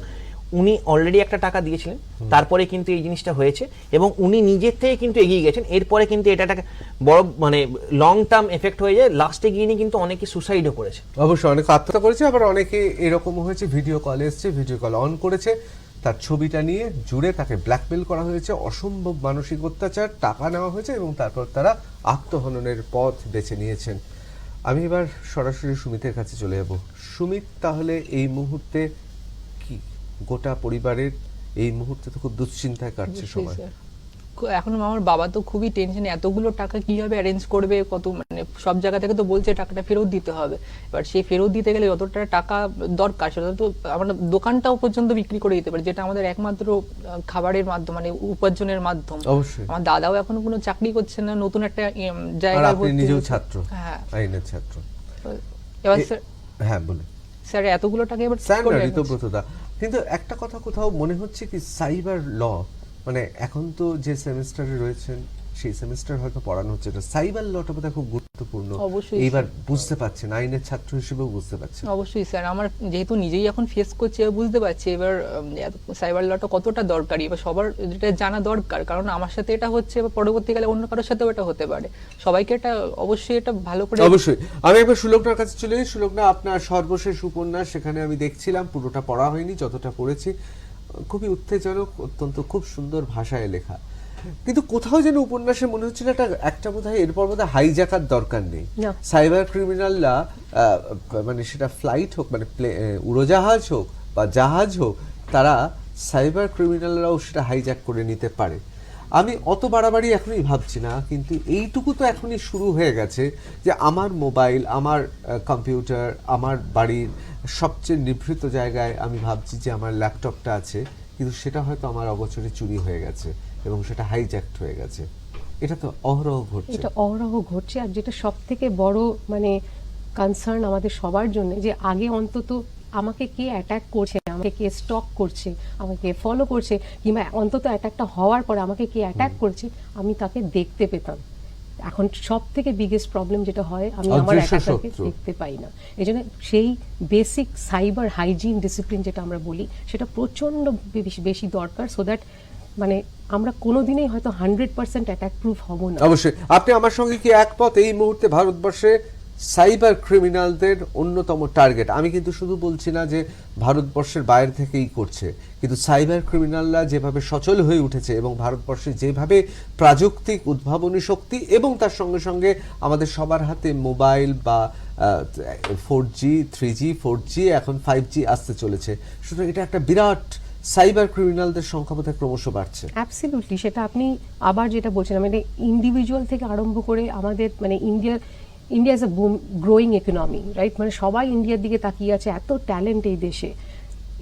উনি অলরেডি একটা টাকা দিয়েছিলেন, তারপরে কিন্তু এই জিনিসটা হয়েছে এবং উনি নিজের থেকে কিন্তু এগিয়ে গেছেন। এরপরে কিন্তু এটা একটা বড় মানে লং টার্ম এফেক্ট হয়ে যায়, লাস্টে গিয়ে নিয়ে কিন্তু অনেকে সুসাইডও করেছে। অবশ্যই অনেকে আত্মহত্যা করেছে, আবার অনেকে এরকম হয়েছে ভিডিও কল এসছে, ভিডিও কল অন করেছে, তার ছবিটা নিয়ে জুড়ে তাকে ব্ল্যাকমেল করা হয়েছে, অসম্ভব মানসিক অত্যাচার, টাকা নেওয়া হয়েছে এবং তারপর তারা আত্মহননের পথ বেছে নিয়েছেন। আমি এবার সরাসরি সুমিতের কাছে চলে যাব। সুমিত, তাহলে এই মুহূর্তে কি গোটা পরিবারের এই মুহূর্তে তো খুব দুশ্চিন্তায় কাটছে অবশ্যই সময়। স্যার। এখন আমার বাবা তো খুবই টেনশনে, এতগুলো টাকা কিভাবে অ্যারেঞ্জ করবে, কত মানে সব জায়গা থেকে তো বলছে টাকাটা ফেরত দিতে হবে। এবার সেই ফেরত দিতে গেলে যতটা টাকা দরকার সেটা তো আমরা দোকানটাও পর্যন্ত বিক্রি করে দিতে পারি, যেটা আমাদের একমাত্র খাবারের মাধ্যম, মানে উপার্জনের মাধ্যম। অবশ্যই। আমার দাদাও এখনো কোনো চাকরি করছে না, নতুন একটা আর জায়গায় আপনি ভর্তি নিজেও হয়েছে। ছাত্র, হ্যাঁ। আইনের ছাত্র। এবার স্যার, হ্যাঁ বলুন। স্যার এতগুলো টাকা এবার কি স্যার করে না, manage? ঋতব্রতদা, কিন্তু একটা কথা কোথাও মনে হচ্ছে কি সাইবার ল, মানে এখন তো যে সেমিস্টারে রয়েছেন সেই সেমিস্টার হয়তো পড়ানো হচ্ছে না, সাইবার লটা বোধহয় খুব গুরুত্বপূর্ণ। অবশ্যই এইবার বুঝতে পারছেন, আইনের ছাত্র হিসেবেও বুঝতে পারছেন। অবশ্যই স্যার, আমার যেহেতু নিজেই এখন ফেস করছি এবার বুঝতে পারছি এবার সাইবার লটা কতটা দরকারি, এবার সবার এটা জানা দরকার, কারণ আমার সাথে এটা হচ্ছে এবার পরবর্তীকালে অন্য কারোর সাথেও এটা হতে পারে। সবাইকে এটা অবশ্যই এটা ভালো করে। অবশ্যই। আমি একবার সুলগ্নার কাছে চলে যাই। সুলগ্না, আপনার সর্বশেষ উপন্যাস, সেখানে আমি দেখছিলাম, পুরোটা পড়া হয়নি, যতটা পড়েছি খুবই উত্তেজনক, অত্যন্ত খুব সুন্দর ভাষায় লেখা, কিন্তু কোথাও যেন উপন্যাসে মনে হচ্ছিল একটা বোধহয় এরপর বোধহয় হাইজ্যাকার দরকার নেই। না। সাইবার ক্রিমিনালরা মানে সেটা ফ্লাইট হোক, মানে উড়োজাহাজ হোক বা জাহাজ হোক, তারা সাইবার ক্রিমিনালরাও সেটা হাইজ্যাক করে নিতে পারে। আমি অত বাড়াবাড়ি এখনই ভাবছি না, কিন্তু এইটুকু তো এখনই শুরু হয়ে গেছে যে আমার মোবাইল, আমার কম্পিউটার, আমার বাড়ির সবচেয়ে নিভৃত জায়গায় আমি ভাবছি যে আমার ল্যাপটপটা আছে, কিন্তু সেটা হয়তো আমার অগোচরে চুরি হয়ে গেছে এবং সেটা হাইজ্যাক্ট হয়ে গেছে। এটা তো অহরহ ঘটছে। এটা অহরহ ঘটছে। আর যেটা সব থেকে বড় মানে কনসার্ন আমাদের সবার জন্য, যে আগে অন্তত আমাকে কে অ্যাটাক করছে, আমাকে কে স্টক করছে, আমাকে ফলো করছে, কিংবা অন্তত অ্যাটাকটা হওয়ার পরে আমাকে কে অ্যাটাক করছে আমি তাকে দেখতে পেতাম। এখন সব থেকে বিগেস্ট প্রবলেম যেটা হয়, আমি আমার অদৃশ্য অ্যাটাকারকে শত্রু। দেখতে পাই না। এই জন্য সেই বেসিক সাইবার হাইজিন ডিসিপ্লিন যেটা আমরা বলি, সেটা প্রচণ্ড বেশি দরকার, সো দ্যাট মানে আমরা কোনোদিনই হয়তো 100% অ্যাটাক প্রুফ হব না। অবশ্যই। আপনি আমার সঙ্গে কি একমত এই মুহূর্তে ভারতবর্ষে সাইবার ক্রিমিনালদের অন্যতম টার্গেট? আমি কিন্তু শুধু বলছি না যে ভারতবর্ষের বাইরে থেকেই করছে, কিন্তু সাইবার ক্রিমিনালরা যেভাবে সচল হয়ে উঠেছে এবং ভারতবর্ষে যেভাবে প্রাযুক্তিক উদ্ভাবনী শক্তি এবং তার সঙ্গে সঙ্গে আমাদের সবার হাতে মোবাইল বা 4G 3G 4G এখন 5G আসতে চলেছে, সুতরাং এটা একটা বিরাট সাইবার ক্রিমিনালদের সংখ্যা বোধহয় ক্রমশ বাড়ছে। অ্যাবসলিউটলি। সেটা আপনি আবার যেটা বলছেন, মানে ইন্ডিভিজুয়াল থেকে আরম্ভ করে আমাদের মানে India is a growing economy, right? মানে সবাই ইন্ডিয়ার দিকে তাকিয়ে আছে, এত ট্যালেন্ট এই দেশে।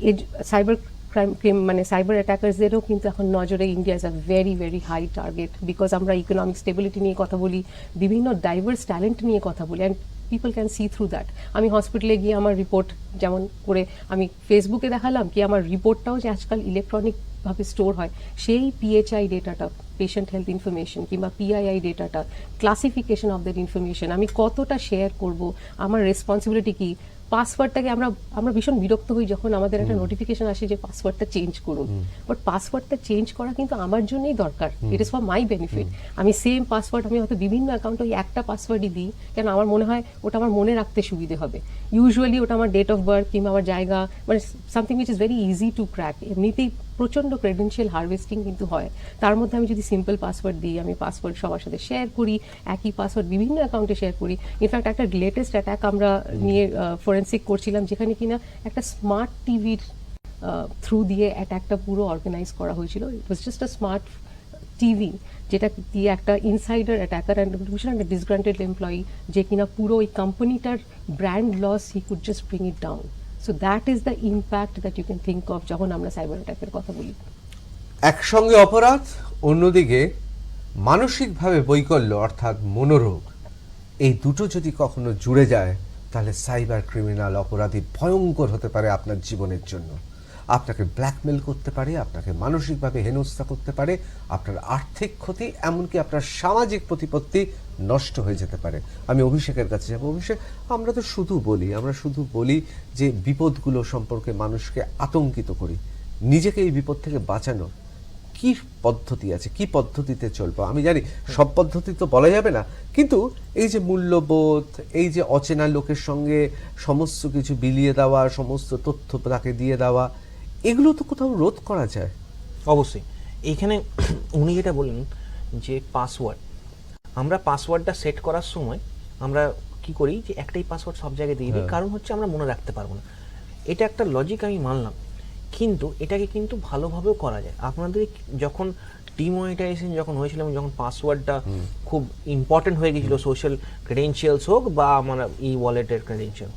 এই সাইবার ক্রাইম মানে সাইবার অ্যাটাকার্সদেরও কিন্তু এখন নজরে India is a very very high target, because আমরা ইকোনমিক স্টেবিলিটি নিয়ে কথা বলি, বিভিন্ন ডাইভার্স ট্যালেন্ট নিয়ে কথা বলি, and people can see through that. আমি হসপিটালে গিয়ে আমার রিপোর্ট যেমন করে আমি ফেসবুকে দেখালাম, কি আমার রিপোর্টটাও যে আজকাল ইলেকট্রনিকভাবে স্টোর হয়, সেই পিএইচআই ডেটাটা, পেশেন্ট হেলথ ইনফরমেশন, কিংবা পিআইআই ডেটাটা, ক্লাসিফিকেশন অফ দ্যাট ইনফরমেশন, আমি কতটা শেয়ার করব, আমার রেসপন্সিবিলিটি কি। পাসওয়ার্ডটাকে আমরা ভীষণ বিরক্ত হই যখন আমাদের একটা নোটিফিকেশন আসে যে পাসওয়ার্ডটা চেঞ্জ করুন, বাট পাসওয়ার্ডটা চেঞ্জ করা কিন্তু আমার জন্যই দরকার, it is for my benefit. আমি সেম পাসওয়ার্ড আমি হয়তো বিভিন্ন অ্যাকাউন্টে ওই একটা পাসওয়ার্ডই দিই, কেন আমার মনে হয় ওটা আমার মনে রাখতে সুবিধে হবে। ইউজুয়ালি ওটা আমার ডেট অফ বার্থ কিংবা আমার জায়গা, মানে something which is very easy to crack. এমনিতেই প্রচণ্ড ক্রেডেনশিয়াল হারভেস্টিং কিন্তু হয়। তার মধ্যে আমি যদি সিম্পল পাসওয়ার্ড দিই, আমি পাসওয়ার্ড সবার সাথে শেয়ার করি, একই পাসওয়ার্ড বিভিন্ন অ্যাকাউন্টে শেয়ার করি। ইনফ্যাক্ট একটা লেটেস্ট অ্যাটাক আমরা নিয়ে ফরেন্সিক করছিলাম, যেখানে কিনা একটা স্মার্ট টিভির থ্রু দিয়ে অ্যাটাকটা পুরো অর্গানাইজ করা হয়েছিল। It was just a smart TV, যেটা দিয়ে একটা ইনসাইডার অ্যাটাকার অ্যান্ড একটা ডিসগ্রান্টেড এমপ্লয়ি, যে কিনা পুরো ওই কোম্পানিটার brand loss he could just bring it down. So that is the impact that you can think of যখন আমরা সাইবার অ্যাটাকের কথা বলি। একসঙ্গে অপরাধ, অন্যদিকে মানসিকভাবে বৈকল্য অর্থাৎ মনোরোগ, এই দুটো যদি কখনো জুড়ে যায় তাহলে সাইবার ক্রিমিনাল অপরাধী ভয়ঙ্কর হতে পারে আপনার জীবনের জন্য। আপনাকে ব্ল্যাকমেল করতে পারে, আপনাকে মানসিকভাবে হেনস্থা করতে পারে, আপনার আর্থিক ক্ষতি, এমনকি আপনার সামাজিক প্রতিপত্তি নষ্ট হয়ে যেতে পারে। আমি অভিষেকের কাছে যাব। অভিষেক, আমরা শুধু বলি যে বিপদগুলো সম্পর্কে মানুষকে আতঙ্কিত করি। নিজেকে এই বিপদ থেকে বাঁচানো কি পদ্ধতি আছে, কি পদ্ধতিতে চলবো? আমি জানি সব পদ্ধতি তো বলা যাবে না, কিন্তু এই যে মূল্যবোধ, এই যে অচেনা লোকের সঙ্গে সমস্ত কিছু বিলিয়ে দেওয়া, সমস্ত তথ্য তাকে দিয়ে দেওয়া, এগুলো তো কোথাও রোধ করা যায়। অবশ্যই। এইখানে উনি যেটা বললেন যে পাসওয়ার্ড, আমরা পাসওয়ার্ডটা সেট করার সময় আমরা কি করি যে একটাই পাসওয়ার্ড সব জায়গায় দিয়ে দিই, কারণ হচ্ছে আমরা মনে রাখতে পারবো না। এটা একটা লজিক আমি মানলাম, কিন্তু এটাকে কিন্তু ভালোভাবেও করা যায়। আপনাদের যখন ডিমনিটাইজেশন যখন হয়েছিল এবং যখন পাসওয়ার্ডটা খুব ইম্পর্টেন্ট হয়ে গেছিলো, সোশ্যাল ক্রেডেনশিয়ালস হোক বা আমার ওয়ালেটের ক্রেডেনশিয়াল,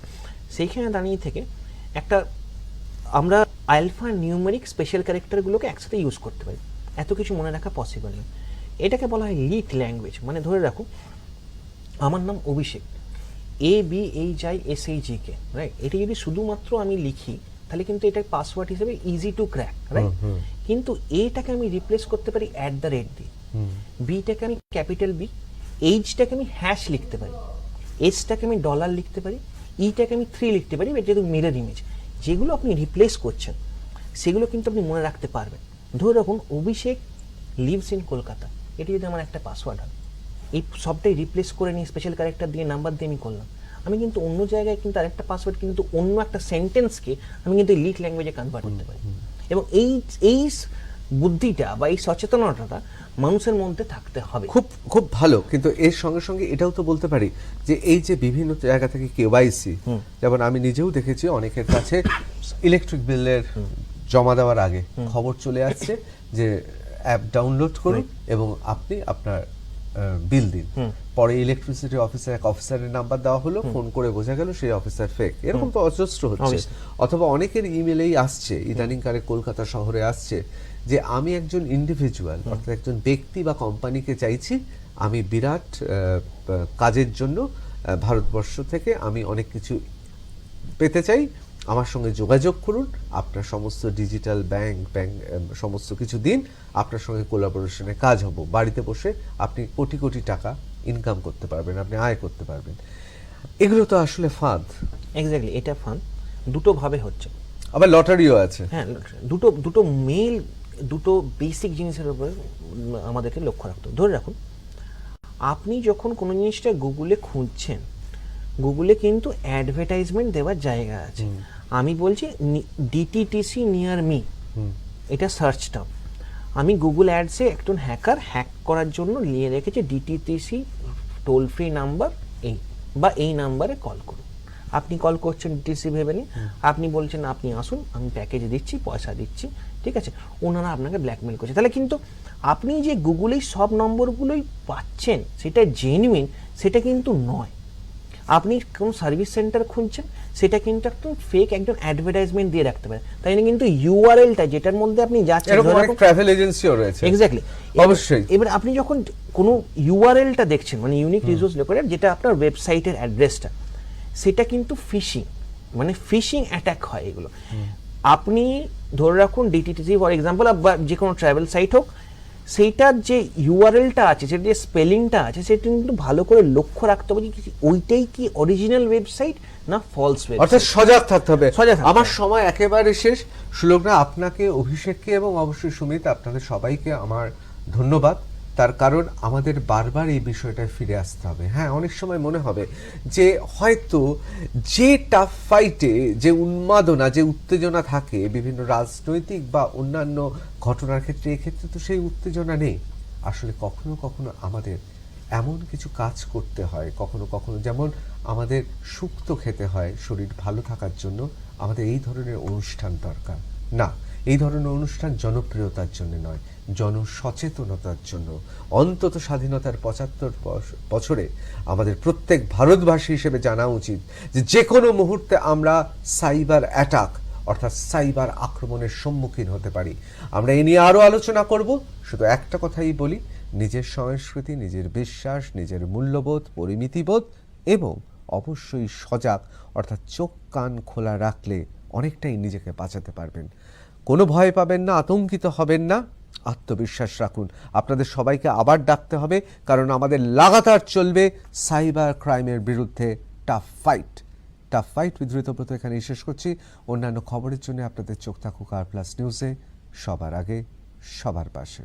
সেইখানে দাঁড়িয়ে থেকে একটা আমরা আলফা নিউমেরিক স্পেশাল ক্যারেক্টারগুলোকে একসাথে ইউজ করতে পারি, এত কিছু মনে রাখা পসিবল না। এটাকে বলা হয় লিট ল্যাঙ্গুয়েজ। মানে ধরে রাখো আমার নাম অভিষেক, ABHISAGK, রাইট? এটা যদি শুধুমাত্র আমি লিখি তাহলে কিন্তু এটা পাসওয়ার্ড হিসেবে ইজি টু ক্র্যাক, রাইট? কিন্তু এটাকে আমি রিপ্লেস করতে পারি @ দিয়ে, বিটাকে আমি ক্যাপিটাল বি, এইচটাকে আমি হ্যাশ লিখতে পারি, এসটাকে আমি ডলার লিখতে পারি, ইটাকে আমি 3 লিখতে পারি, যেহেতু মিরর ইমেজ। যেগুলো আপনি রিপ্লেস করছেন সেগুলো কিন্তু আপনি মনে রাখতে পারবেন। ধরে রাখুন অভিষেক লিভস ইন কলকাতা, এটি যদি আমার একটা পাসওয়ার্ড হয়, এই সবটাই রিপ্লেস করে নিয়ে স্পেশাল ক্যারেক্টার দিয়ে নাম্বার দিয়ে আমি করলাম, আমি কিন্তু অন্য জায়গায় কিন্তু আরেকটা পাসওয়ার্ড কিন্তু অন্য একটা সেন্টেন্সকে আমি কিন্তু লিট ল্যাঙ্গুয়েজে কনভার্ট করতে পারি। এবং এই বুদ্ধিটা বা এই সচেতনতাটা মানুষের মধ্যে থাকতে হবে। খুব খুব ভালো, কিন্তু এর সঙ্গে সঙ্গে এটাও তো বলতে পারি যে এই যে বিভিন্ন জায়গা থেকে কেওয়াইসি, যেমন আমি নিজেও দেখেছি অনেকের কাছে ইলেকট্রিক বিলের জমা দেওয়ার আগে খবর চলে আসছে যে অ্যাপ ডাউনলোড করুন এবং আপনি আপনার বিল দিন। পরে ইলেকট্রিসিটি অফিসার এক অফিসারের নাম্বার দেওয়া হলো, ফোন করে বোঝা গেল সেই অফিসার ফেক। এরকম তো অজস্র হচ্ছে। অথবা অনেকের ইমেলেই আসছে, ইদানিংকালে কলকাতা শহরে আসছে যে আমি একজন ইন্ডিভিজুয়াল, অর্থাৎ একজন ব্যক্তি বা কোম্পানিকে চাইছি, আমি বিরাট কাজের জন্য ভারতবর্ষ থেকে আমি অনেক কিছু পেতে চাই, আমার সঙ্গে যোগাযোগ করুন, আপনার সমস্ত ডিজিটাল ব্যাংক সমস্ত কিছু দিন, আপনার সঙ্গে কোলাবোরেশনে কাজ হবো, বাড়িতে বসে আপনি কোটি কোটি টাকা ইনকাম করতে পারবেন, আপনি আয় করতে পারবেন। এগুলো তো আসলে ফাঁদ। এক্স্যাক্টলি, এটা ফান দুটো ভাবে হচ্ছে। আবার লটারিও আছে। হ্যাঁ, দুটো মেল, দুটো বেসিক জিনিসের উপরে আমাদেরকে লক্ষ্য রাখতে হবে। ধরে রাখুন আপনি যখন কোনো জিনিসটা গুগলে খুঁজছেন, গুগলে কিন্তু অ্যাডভার্টাইজমেন্ট দেওয়ার জায়গা আছে। আমি বলছি ডিটিটিসি নিয়ার মি, এটা সার্চ টার্ম। আমি গুগল অ্যাডসে একজন হ্যাকার হ্যাক করার জন্য নিয়ে রেখেছে ডিটিটিসি টোল ফ্রি নাম্বার এই, বা এই নাম্বারে কল করুন। আপনি কল করছেন ডিটিসি ভেবে নিয়ে, আপনি বলছেন আপনি আসুন, আমি প্যাকেজ দিচ্ছি, পয়সা দিচ্ছি, ঠিক আছে? ওনারা আপনাকে ব্ল্যাকমেল করছে। তাহলে কিন্তু আপনি যে গুগলেই সব নম্বরগুলোই পাচ্ছেন সেটা জেনুইন, সেটা কিন্তু নয়। আপনি কোন সার্ভিস সেন্টার খুঁজছেন, সেটা কিন্তু একদম ফেক, একজন অ্যাডভার্টাইজমেন্ট দিয়ে রাখতে পারে। তাই না? কিন্তু ইউআরএলটা যেটার মধ্যে আপনি যাচ্ছেন, এরকম অনেক ট্রাভেল এজেন্সিও রয়েছে। এক্স্যাক্টলি, অবশ্যই। এবার আপনি যখন কোনো ইউআরএলটা দেখছেন, মানে ইউনিক রিসোর্স লোকেটেড, যেটা আপনার ওয়েবসাইটের অ্যাড্রেসটা, সেটা কিন্তু ফিশিং, মানে ফিশিং অ্যাটাক হয় এগুলো। আপনি ধরে রাখুন ডিটিটিসি ফর এক্সাম্পল, বা যে কোনো ট্রাভেল সাইট হোক, সেইটার যে ইউআরএলটা আছে, সেটার যে স্পেলিংটা আছে, সেটা কিন্তু ভালো করে লক্ষ্য রাখতে হবে যে ওইটাই কি অরিজিনাল ওয়েবসাইট না ফলস ওয়েবসাইট। অর্থাৎ সজাগ থাকতে হবে। সজাগ থাকতে আমার হবে। সময় একেবারে শেষ। সুলগ্না, আপনাকে, অভিষেককে এবং অবশ্যই সুমিত, আপনাদের সবাইকে আমার ধন্যবাদ। তার কারণ আমাদের বারবার এই বিষয়টায় ফিরে আসতে হবে। হ্যাঁ, অনেক সময় মনে হবে যে হয়তো যে টাফ ফাইটে যে উন্মাদনা, যে উত্তেজনা থাকে বিভিন্ন রাজনৈতিক বা অন্যান্য ঘটনার ক্ষেত্রে, এক্ষেত্রে তো সেই উত্তেজনা নেই। আসলে কখনো কখনো আমাদের এমন কিছু কাজ করতে হয়, কখনো কখনো যেমন আমাদের শুক্তো খেতে হয় শরীর ভালো থাকার জন্য, আমাদের এই ধরনের অনুষ্ঠান দরকার। না, এই ধরনের অনুষ্ঠান জনপ্রিয়তার জন্য নয়, জনসচেতনতার জন্য। অন্তত স্বাধীনতার ৭৫ বছরে আমাদের প্রত্যেক ভারতবাসী হিসেবে জানা উচিত যে যে কোনো মুহূর্তে আমরা সাইবার অ্যাটাক, অর্থাৎ সাইবার আক্রমণের সম্মুখীন হতে পারি। আমরা এ নিয়ে আরও আলোচনা করব। শুধু একটা কথাই বলি, নিজের সংস্কৃতি, নিজের বিশ্বাস, নিজের মূল্যবোধ, পরিমিতিবোধ এবং অবশ্যই সজাগ, অর্থাৎ চোখ কান খোলা রাখলে অনেকটাই নিজেকে বাঁচাতে পারবেন। কোনো ভয় পাবেন না, আতঙ্কিত হবেন না, আত্মবিশ্বাস রাখুন। আপনাদের সবাইকে আবার ডাকতে হবে, কারণ আমাদের লাগাতার চলবে সাইবার ক্রাইমের বিরুদ্ধে tough fight. Tough fight with Ritabrata এখানেই শেষ করছি। অন্যান্য খবরের জন্য আপনাদের চোখ থাকুক আর প্লাস নিউজে, সবার আগে সবার পাশে।